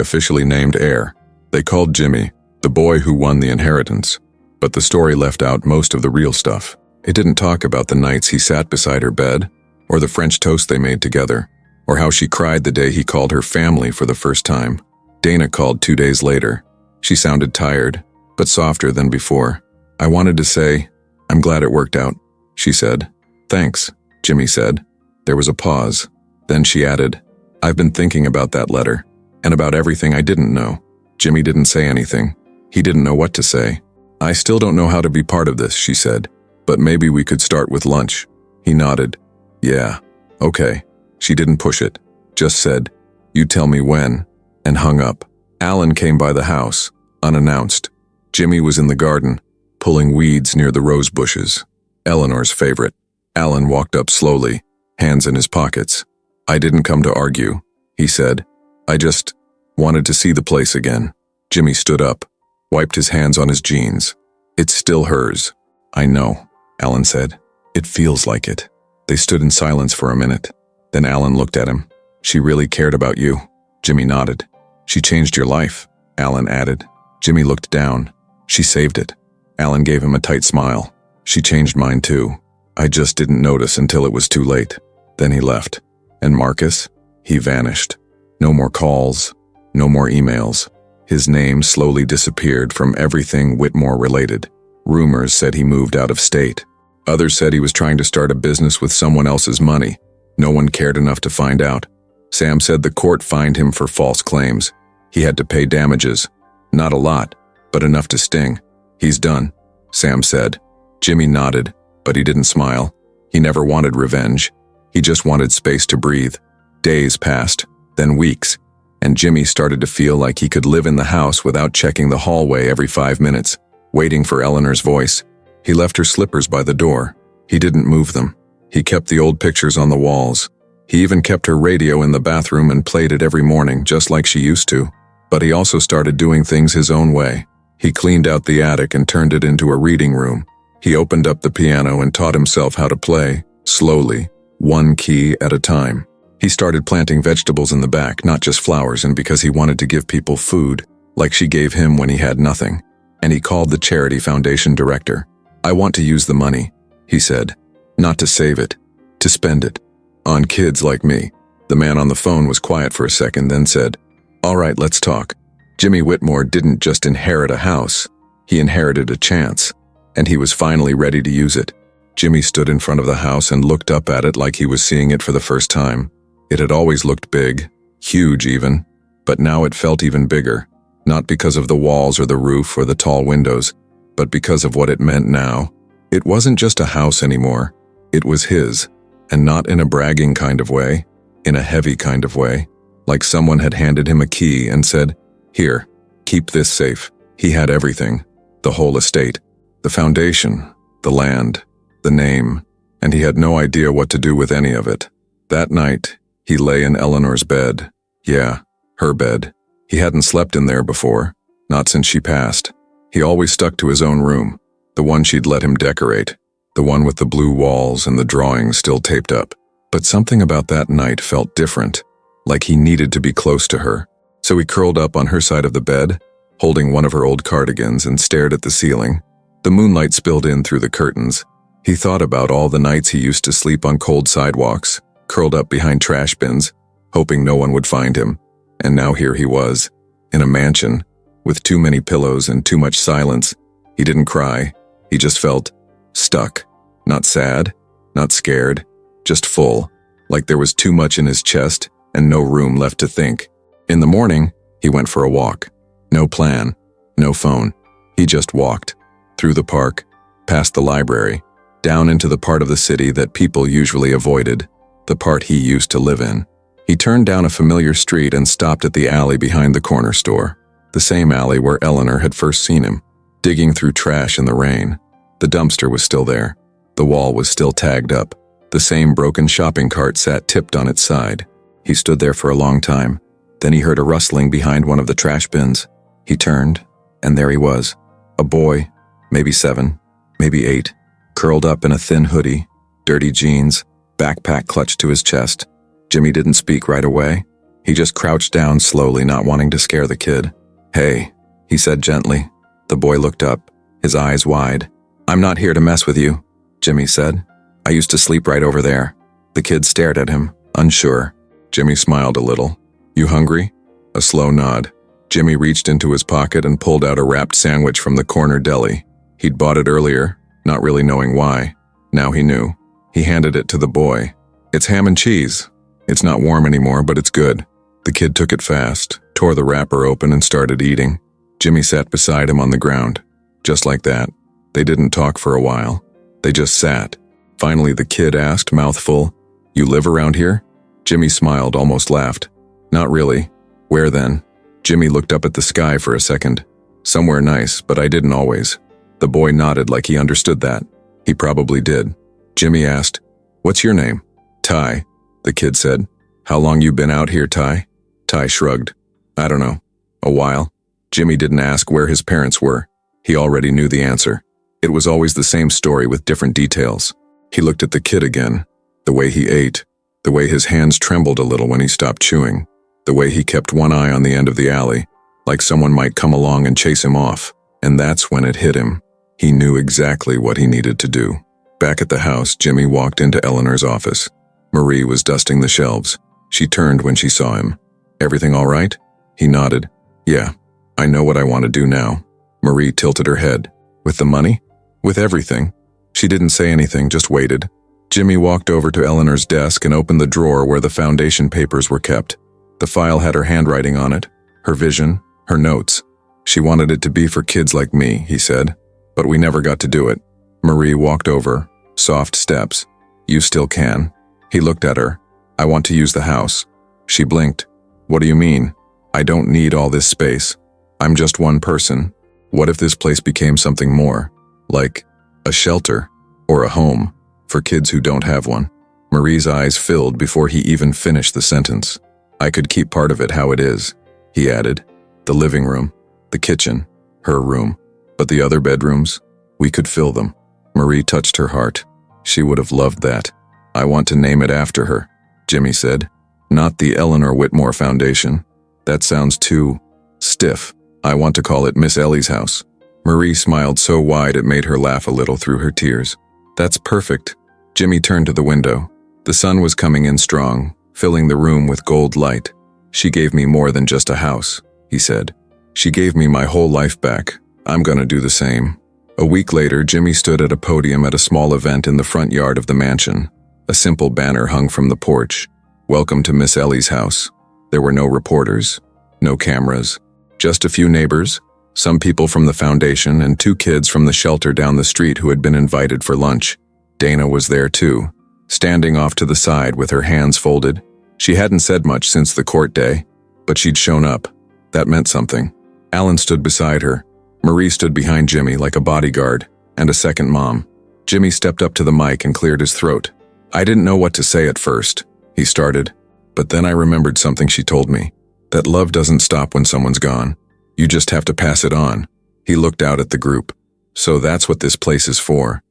officially named heir. They called Jimmy the boy who won the inheritance. But the story left out most of the real stuff. It didn't talk about the nights he sat beside her bed, or the French toast they made together, or how she cried the day he called her family for the first time. Dana called 2 days later. She sounded tired, but softer than before. I wanted to say, I'm glad it worked out, she said. Thanks, Jimmy said. There was a pause. Then she added, I've been thinking about that letter, and about everything I didn't know. Jimmy didn't say anything. He didn't know what to say. I still don't know how to be part of this, she said, but maybe we could start with lunch. He nodded. Yeah, okay. She didn't push it, just said, you tell me when, and hung up. Alan came by the house, unannounced. Jimmy was in the garden, pulling weeds near the rose bushes. Eleanor's favorite. Alan walked up slowly, hands in his pockets. I didn't come to argue, he said. I just wanted to see the place again. Jimmy stood up, wiped his hands on his jeans. It's still hers. I know, Alan said. It feels like it. They stood in silence for a minute. Then Alan looked at him. She really cared about you. Jimmy nodded. She changed your life, Alan added. Jimmy looked down. She saved it. Alan gave him a tight smile. She changed mine too. I just didn't notice until it was too late. Then he left. And Marcus? He vanished. No more calls. No more emails. His name slowly disappeared from everything Whitmore related. Rumors said he moved out of state. Others said he was trying to start a business with someone else's money. No one cared enough to find out. Sam said the court fined him for false claims. He had to pay damages. Not a lot, but enough to sting. He's done, Sam said. Jimmy nodded, but he didn't smile. He never wanted revenge. He just wanted space to breathe. Days passed, then weeks, and Jimmy started to feel like he could live in the house without checking the hallway every 5 minutes, waiting for Eleanor's voice. He left her slippers by the door. He didn't move them. He kept the old pictures on the walls. He even kept her radio in the bathroom and played it every morning, just like she used to. But he also started doing things his own way. He cleaned out the attic and turned it into a reading room. He opened up the piano and taught himself how to play, slowly, one key at a time. He started planting vegetables in the back, not just flowers, and because he wanted to give people food, like she gave him when he had nothing. And he called the charity foundation director. I want to use the money, he said. Not to save it, to spend it. On kids like me. The man on the phone was quiet for a second, then said, all right, let's talk. Jimmy Whitmore didn't just inherit a house. He inherited a chance, and he was finally ready to use it. Jimmy stood in front of the house and looked up at it like he was seeing it for the first time. It had always looked big, huge even, but now it felt even bigger, not because of the walls or the roof or the tall windows, but because of what it meant now. It wasn't just a house anymore. It was his, and not in a bragging kind of way, in a heavy kind of way, like someone had handed him a key and said, here, keep this safe. He had everything, the whole estate, the foundation, the land, the name, and he had no idea what to do with any of it. That night, he lay in Eleanor's bed. Yeah, her bed. He hadn't slept in there before, not since she passed. He always stuck to his own room, the one she'd let him decorate, the one with the blue walls and the drawings still taped up. But something about that night felt different, like he needed to be close to her. So he curled up on her side of the bed, holding one of her old cardigans, and stared at the ceiling. The moonlight spilled in through the curtains. He thought about all the nights he used to sleep on cold sidewalks, curled up behind trash bins, hoping no one would find him. And now here he was, in a mansion, with too many pillows and too much silence. He didn't cry. He just felt stuck. Not sad, not scared, just full, like there was too much in his chest and no room left to think. In the morning, he went for a walk. No plan, no phone. He just walked. Through the park, past the library, down into the part of the city that people usually avoided, the part he used to live in. He turned down a familiar street and stopped at the alley behind the corner store, the same alley where Eleanor had first seen him, digging through trash in the rain. The dumpster was still there. The wall was still tagged up. The same broken shopping cart sat tipped on its side. He stood there for a long time. Then he heard a rustling behind one of the trash bins. He turned, and there he was, a boy, maybe 7, maybe 8, curled up in a thin hoodie, dirty jeans, backpack clutched to his chest. Jimmy didn't speak right away. He just crouched down slowly, not wanting to scare the kid. Hey, he said gently. The boy looked up, his eyes wide. I'm not here to mess with you, Jimmy said. I used to sleep right over there. The kid stared at him, unsure. Jimmy smiled a little. You hungry? A slow nod. Jimmy reached into his pocket and pulled out a wrapped sandwich from the corner deli. He'd bought it earlier, not really knowing why. Now he knew. He handed it to the boy. It's ham and cheese. It's not warm anymore, but it's good. The kid took it fast, tore the wrapper open and started eating. Jimmy sat beside him on the ground. Just like that. They didn't talk for a while. They just sat. Finally, the kid asked, mouthful, "You live around here?" Jimmy smiled, almost laughed. "Not really." "Where then?" Jimmy looked up at the sky for a second. "Somewhere nice, but I didn't always." The boy nodded like he understood that. He probably did. Jimmy asked, "What's your name?" "Ty," the kid said. "How long you been out here, Ty?" Ty shrugged. "I don't know. A while." Jimmy didn't ask where his parents were. He already knew the answer. It was always the same story with different details. He looked at the kid again. The way he ate. The way his hands trembled a little when he stopped chewing. The way he kept one eye on the end of the alley, like someone might come along and chase him off. And that's when it hit him. He knew exactly what he needed to do. Back at the house, Jimmy walked into Eleanor's office. Marie was dusting the shelves. She turned when she saw him. "Everything all right?" He nodded. "Yeah, I know what I want to do now." Marie tilted her head. "With the money?" "With everything." She didn't say anything, just waited. Jimmy walked over to Eleanor's desk and opened the drawer where the foundation papers were kept. The file had her handwriting on it, her vision, her notes. "She wanted it to be for kids like me," he said. "But we never got to do it." Marie walked over, soft steps. "You still can." He looked at her. "I want to use the house." She blinked. "What do you mean?" "I don't need all this space. I'm just one person. What if this place became something more? Like a shelter or a home for kids who don't have one?" Marie's eyes filled before he even finished the sentence. "I could keep part of it how it is," he added. "The living room, the kitchen, her room. But the other bedrooms, we could fill them." Marie touched her heart. She would have loved that. "I want to name it after her," Jimmy said. "Not the Eleanor Whitmore Foundation. That sounds too stiff. I want to call it Miss Ellie's house." Marie smiled so wide it made her laugh a little through her tears. "That's perfect." Jimmy turned to the window. The sun was coming in strong, filling the room with gold light. "She gave me more than just a house," he said. "She gave me my whole life back. I'm gonna do the same." A week later, Jimmy stood at a podium at a small event in the front yard of the mansion. A simple banner hung from the porch. "Welcome to Miss Ellie's house." There were no reporters, no cameras, just a few neighbors, some people from the foundation and 2 kids from the shelter down the street who had been invited for lunch. Dana was there too, standing off to the side with her hands folded. She hadn't said much since the court day, but she'd shown up. That meant something. Alan stood beside her. Marie stood behind Jimmy like a bodyguard, and a second mom. Jimmy stepped up to the mic and cleared his throat. "I didn't know what to say at first," he started, "but then I remembered something she told me. That love doesn't stop when someone's gone. You just have to pass it on." He looked out at the group. "So that's what this place is for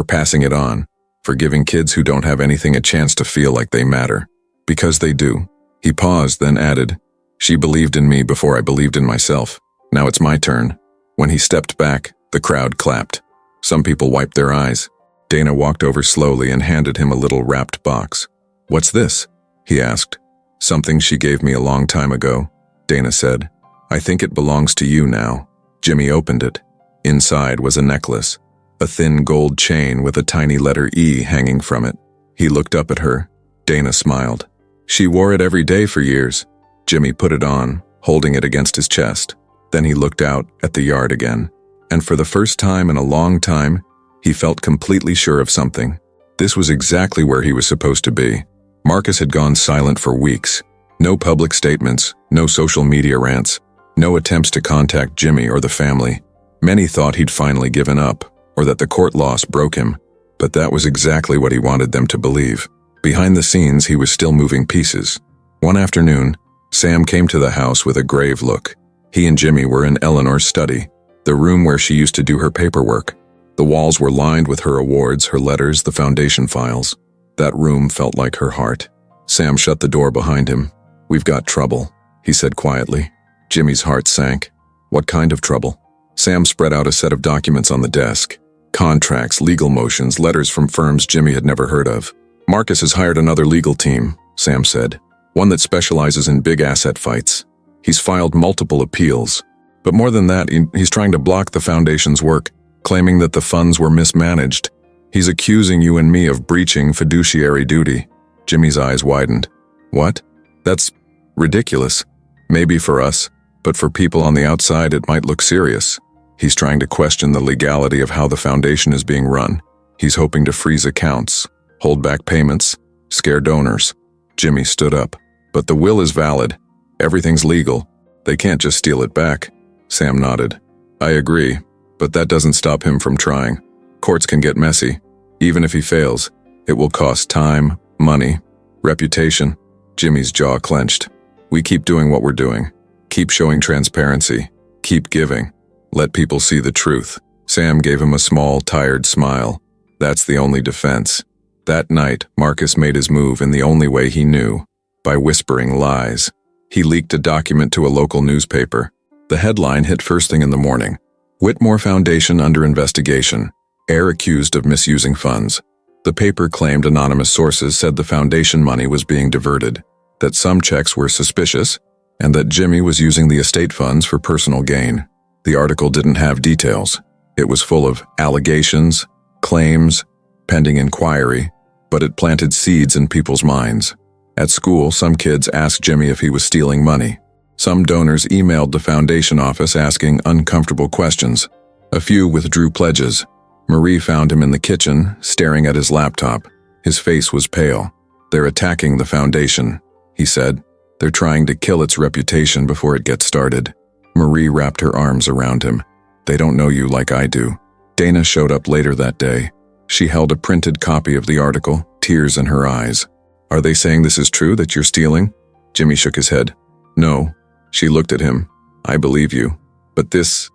passing it on, for giving kids who don't have anything a chance to feel like they matter. Because they do." He paused, then added, "She believed in me before I believed in myself. Now it's my turn." When he stepped back, the crowd clapped. Some people wiped their eyes. Dana walked over slowly and handed him a little wrapped box. "What's this?" he asked. "Something she gave me a long time ago," Dana said. "I think it belongs to you now." Jimmy opened it. Inside was a necklace, a thin gold chain with a tiny letter E hanging from it. He looked up at her. Dana smiled. "She wore it every day for years." Jimmy put it on, holding it against his chest. Then he looked out at the yard again. And for the first time in a long time, he felt completely sure of something. This was exactly where he was supposed to be. Marcus had gone silent for weeks. No public statements, no social media rants, no attempts to contact Jimmy or the family. Many thought he'd finally given up, or that the court loss broke him. But that was exactly what he wanted them to believe. Behind the scenes, he was still moving pieces. One afternoon, Sam came to the house with a grave look. He and Jimmy were in Eleanor's study, the room where she used to do her paperwork. The walls were lined with her awards, her letters, the foundation files. That room felt like her heart. Sam shut the door behind him. "We've got trouble," he said quietly. Jimmy's heart sank. "What kind of trouble?" Sam spread out a set of documents on the desk. Contracts, legal motions, letters from firms Jimmy had never heard of. "Marcus has hired another legal team," Sam said. "One that specializes in big asset fights. He's filed multiple appeals. But more than that, he's trying to block the foundation's work, claiming that the funds were mismanaged. He's accusing you and me of breaching fiduciary duty." Jimmy's eyes widened. What? That's ridiculous. Maybe for us, but for people on the outside it might look serious. He's trying to question the legality of how the foundation is being run. He's hoping to freeze accounts, hold back payments, scare donors. Jimmy stood up. But the will is valid. Everything's legal. They can't just steal it back. Sam nodded. I agree, but that doesn't stop him from trying. Courts can get messy. Even if he fails, it will cost time, money, reputation. Jimmy's jaw clenched. We keep doing what we're doing. Keep showing transparency. Keep giving. Let people see the truth. Sam gave him a small, tired smile. That's the only defense. That night, Marcus made his move in the only way he knew, by whispering lies. He leaked a document to a local newspaper. The headline hit first thing in the morning. Whitmore Foundation under investigation. Heir accused of misusing funds. The paper claimed anonymous sources said the foundation money was being diverted, that some checks were suspicious, and that Jimmy was using the estate funds for personal gain. The article didn't have details. It was full of allegations, claims, pending inquiry, but it planted seeds in people's minds. At school, some kids asked Jimmy if he was stealing money. Some donors emailed the foundation office asking uncomfortable questions. A few withdrew pledges. Marie found him in the kitchen, staring at his laptop. His face was pale. They're attacking the foundation, he said. They're trying to kill its reputation before it gets started. Marie wrapped her arms around him. They don't know you like I do. Dana showed up later that day. She held a printed copy of the article, tears in her eyes. Are they saying this is true, that you're stealing? Jimmy shook his head. No. She looked at him. I believe you. But this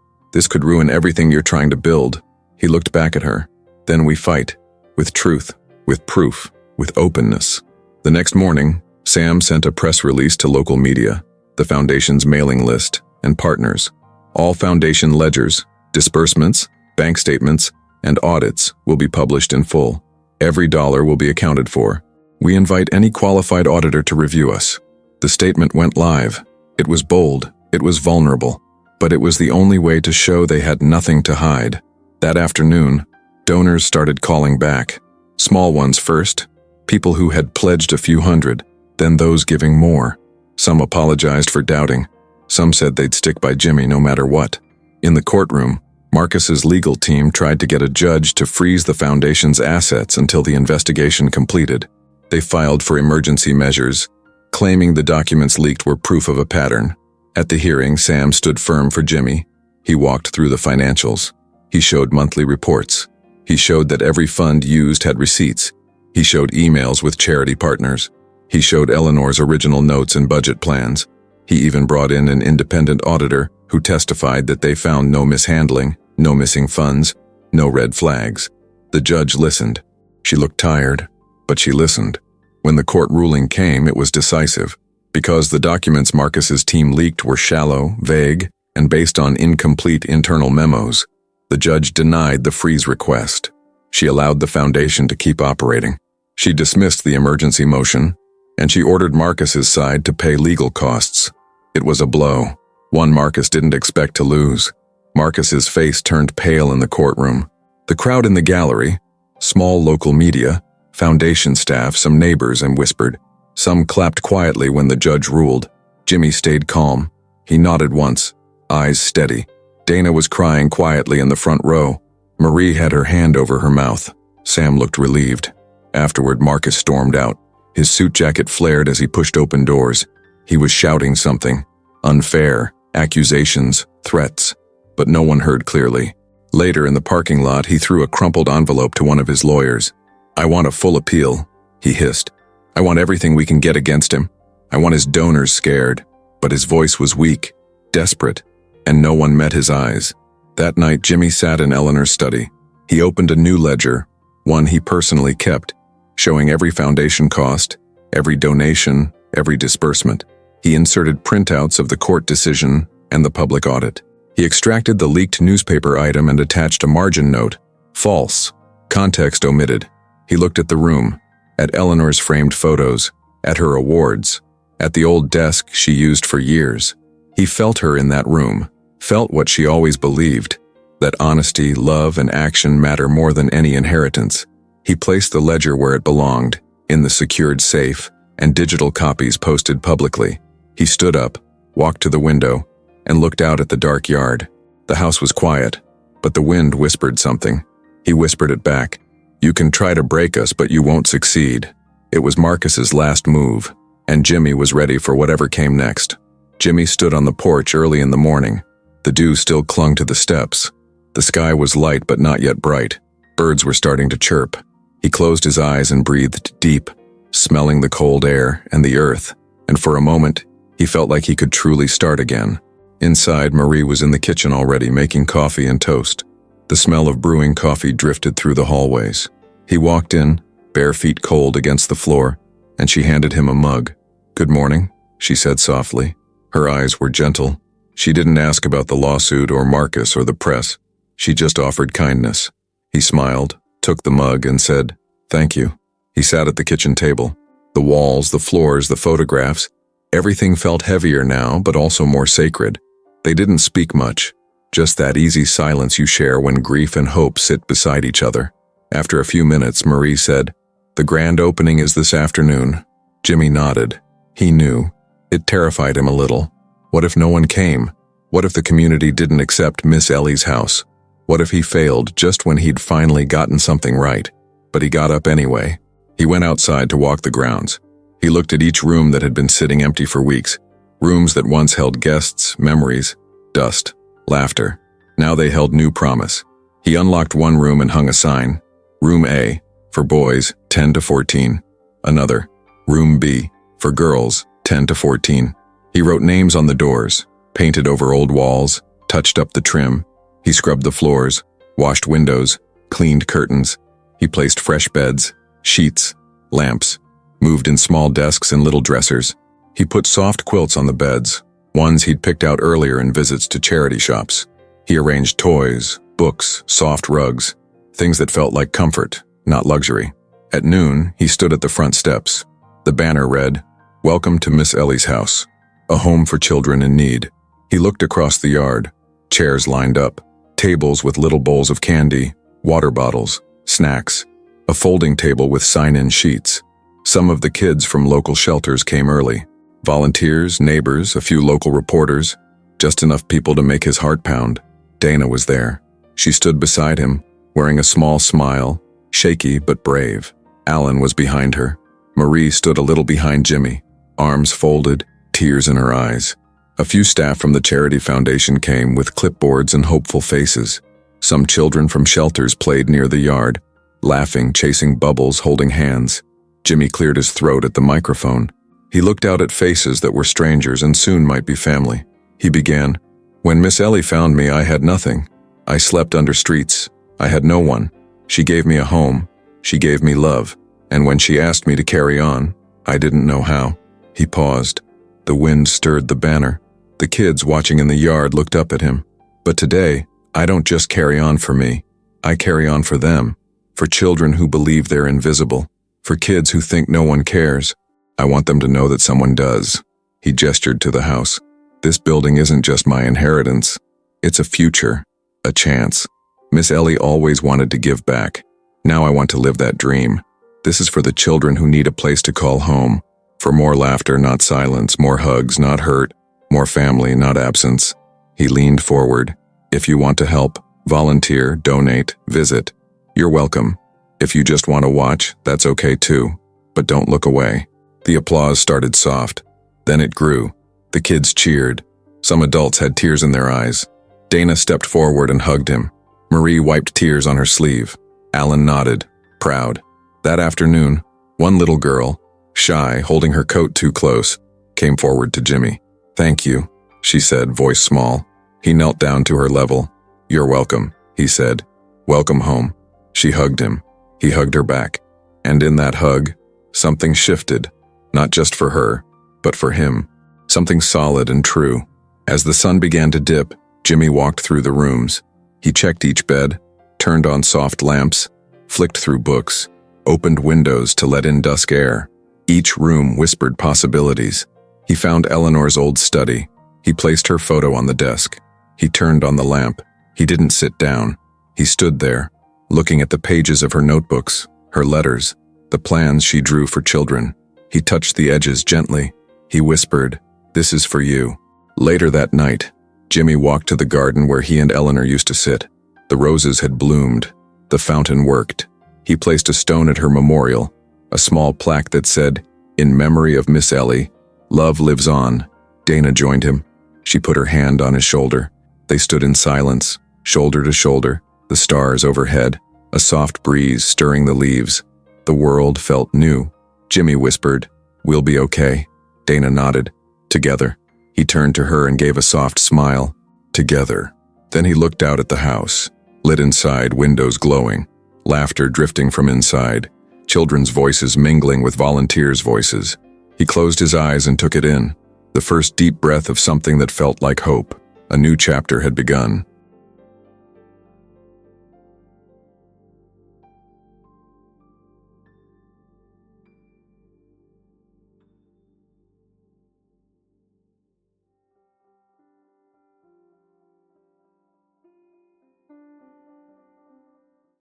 could ruin everything you're trying to build. He looked back at her. Then we fight. With truth, with proof, with openness. The next morning, Sam sent a press release to local media, the foundation's mailing list, and partners. All foundation ledgers, disbursements, bank statements, and audits will be published in full. Every dollar will be accounted for. We invite any qualified auditor to review us. The statement went live. It was bold, it was vulnerable, but it was the only way to show they had nothing to hide. That afternoon, donors started calling back. Small ones first, people who had pledged a few hundred, then those giving more. Some apologized for doubting. Some said they'd stick by Jimmy no matter what. In the courtroom, Marcus's legal team tried to get a judge to freeze the foundation's assets until the investigation completed. They filed for emergency measures, claiming the documents leaked were proof of a pattern. At the hearing, Sam stood firm for Jimmy. He walked through the financials. He showed monthly reports. He showed that every fund used had receipts. He showed emails with charity partners. He showed Eleanor's original notes and budget plans. He even brought in an independent auditor who testified that they found no mishandling, no missing funds, no red flags. The judge listened. She looked tired, but she listened. When the court ruling came, it was decisive. Because the documents Marcus's team leaked were shallow, vague, and based on incomplete internal memos, the judge denied the freeze request. She allowed the foundation to keep operating. She dismissed the emergency motion, and she ordered Marcus's side to pay legal costs. It was a blow, one Marcus didn't expect to lose. Marcus's face turned pale in the courtroom. The crowd in the gallery, small local media, foundation staff, some neighbors, and whispered. Some clapped quietly when the judge ruled. Jimmy stayed calm. He nodded once, eyes steady. Dana was crying quietly in the front row. Marie had her hand over her mouth. Sam looked relieved. Afterward, Marcus stormed out. His suit jacket flared as he pushed open doors. He was shouting something. Unfair, accusations, threats. But no one heard clearly. Later in the parking lot, he threw a crumpled envelope to one of his lawyers. I want a full appeal, he hissed. I want everything we can get against him. I want his donors scared. But his voice was weak, desperate, and no one met his eyes. That night, Jimmy sat in Eleanor's study. He opened a new ledger, one he personally kept, showing every foundation cost, every donation, every disbursement. He inserted printouts of the court decision and the public audit. He extracted the leaked newspaper item and attached a margin note. False. Context omitted. He looked at the room, at Eleanor's framed photos, at her awards, at the old desk she used for years. He felt her in that room, felt what she always believed, that honesty, love, and action matter more than any inheritance. He placed the ledger where it belonged, in the secured safe, and digital copies posted publicly. He stood up, walked to the window, and looked out at the dark yard. The house was quiet, but the wind whispered something. He whispered it back. "You can try to break us, but you won't succeed." It was Marcus's last move, and Jimmy was ready for whatever came next. Jimmy stood on the porch early in the morning. The dew still clung to the steps. The sky was light but not yet bright. Birds were starting to chirp. He closed his eyes and breathed deep, smelling the cold air and the earth, and for a moment, he felt like he could truly start again. Inside, Marie was in the kitchen already, making coffee and toast. The smell of brewing coffee drifted through the hallways. He walked in, bare feet cold against the floor, and she handed him a mug. "Good morning," she said softly. Her eyes were gentle. She didn't ask about the lawsuit or Marcus or the press. She just offered kindness. He smiled, took the mug, and said, "Thank you." He sat at the kitchen table. The walls, the floors, the photographs, everything felt heavier now, but also more sacred. They didn't speak much, just that easy silence you share when grief and hope sit beside each other. After a few minutes, Marie said, "The grand opening is this afternoon." Jimmy nodded. He knew. It terrified him a little. What if no one came? What if the community didn't accept Miss Ellie's house? What if he failed just when he'd finally gotten something right? But he got up anyway. He went outside to walk the grounds. He looked at each room that had been sitting empty for weeks. Rooms that once held guests, memories, dust, laughter. Now they held new promise. He unlocked one room and hung a sign. Room A, for boys, 10 to 14. Another. Room B, for girls, 10 to 14. He wrote names on the doors, painted over old walls, touched up the trim. He scrubbed the floors, washed windows, cleaned curtains. He placed fresh beds, sheets, lamps, moved in small desks and little dressers. He put soft quilts on the beds, ones he'd picked out earlier in visits to charity shops. He arranged toys, books, soft rugs, things that felt like comfort, not luxury. At noon, he stood at the front steps. The banner read, "Welcome to Miss Ellie's house, a home for children in need." He looked across the yard, chairs lined up, tables with little bowls of candy, water bottles, snacks, a folding table with sign-in sheets. Some of the kids from local shelters came early. Volunteers, neighbors, a few local reporters, just enough people to make his heart pound. Dana was there. She stood beside him, wearing a small smile, shaky but brave. Alan was behind her. Marie stood a little behind Jimmy, arms folded, tears in her eyes. A few staff from the charity foundation came with clipboards and hopeful faces. Some children from shelters played near the yard, laughing, chasing bubbles, holding hands. Jimmy cleared his throat at the microphone. He looked out at faces that were strangers and soon might be family. He began, "When Miss Ellie found me, I had nothing. I slept under streets. I had no one. She gave me a home. She gave me love. And when she asked me to carry on, I didn't know how." He paused. The wind stirred the banner. The kids watching in the yard looked up at him. "But today, I don't just carry on for me. I carry on for them, for children who believe they're invisible, for kids who think no one cares. I want them to know that someone does." He gestured to the house. "This building isn't just my inheritance. It's a future, a chance. Miss Ellie always wanted to give back. Now I want to live that dream. This is for the children who need a place to call home, for more laughter, not silence, more hugs, not hurt, more family, not absence." He leaned forward. "If you want to help, volunteer, donate, visit, you're welcome. If you just want to watch, that's okay too. But don't look away." The applause started soft. Then it grew. The kids cheered. Some adults had tears in their eyes. Dana stepped forward and hugged him. Marie wiped tears on her sleeve. Alan nodded, proud. That afternoon, one little girl, shy, holding her coat too close, came forward to Jimmy. "Thank you," she said, voice small. He knelt down to her level. "You're welcome," he said. "Welcome home." She hugged him. He hugged her back. And in that hug, something shifted, not just for her, but for him. Something solid and true. As the sun began to dip, Jimmy walked through the rooms. He checked each bed, turned on soft lamps, flicked through books, opened windows to let in dusk air. Each room whispered possibilities. He found Eleanor's old study. He placed her photo on the desk. He turned on the lamp. He didn't sit down. He stood there, looking at the pages of her notebooks, her letters, the plans she drew for children. He touched the edges gently. He whispered, "This is for you." Later that night, Jimmy walked to the garden where he and Eleanor used to sit. The roses had bloomed. The fountain worked. He placed a stone at her memorial, a small plaque that said, "In memory of Miss Ellie, love lives on." Dana joined him. She put her hand on his shoulder. They stood in silence, shoulder to shoulder, the stars overhead, a soft breeze stirring the leaves. The world felt new. Jimmy whispered, "We'll be okay." Dana nodded. Together. He turned to her and gave a soft smile. Together. Then he looked out at the house, lit inside, windows glowing, laughter drifting from inside, children's voices mingling with volunteers' voices. He closed his eyes and took it in, the first deep breath of something that felt like hope. A new chapter had begun.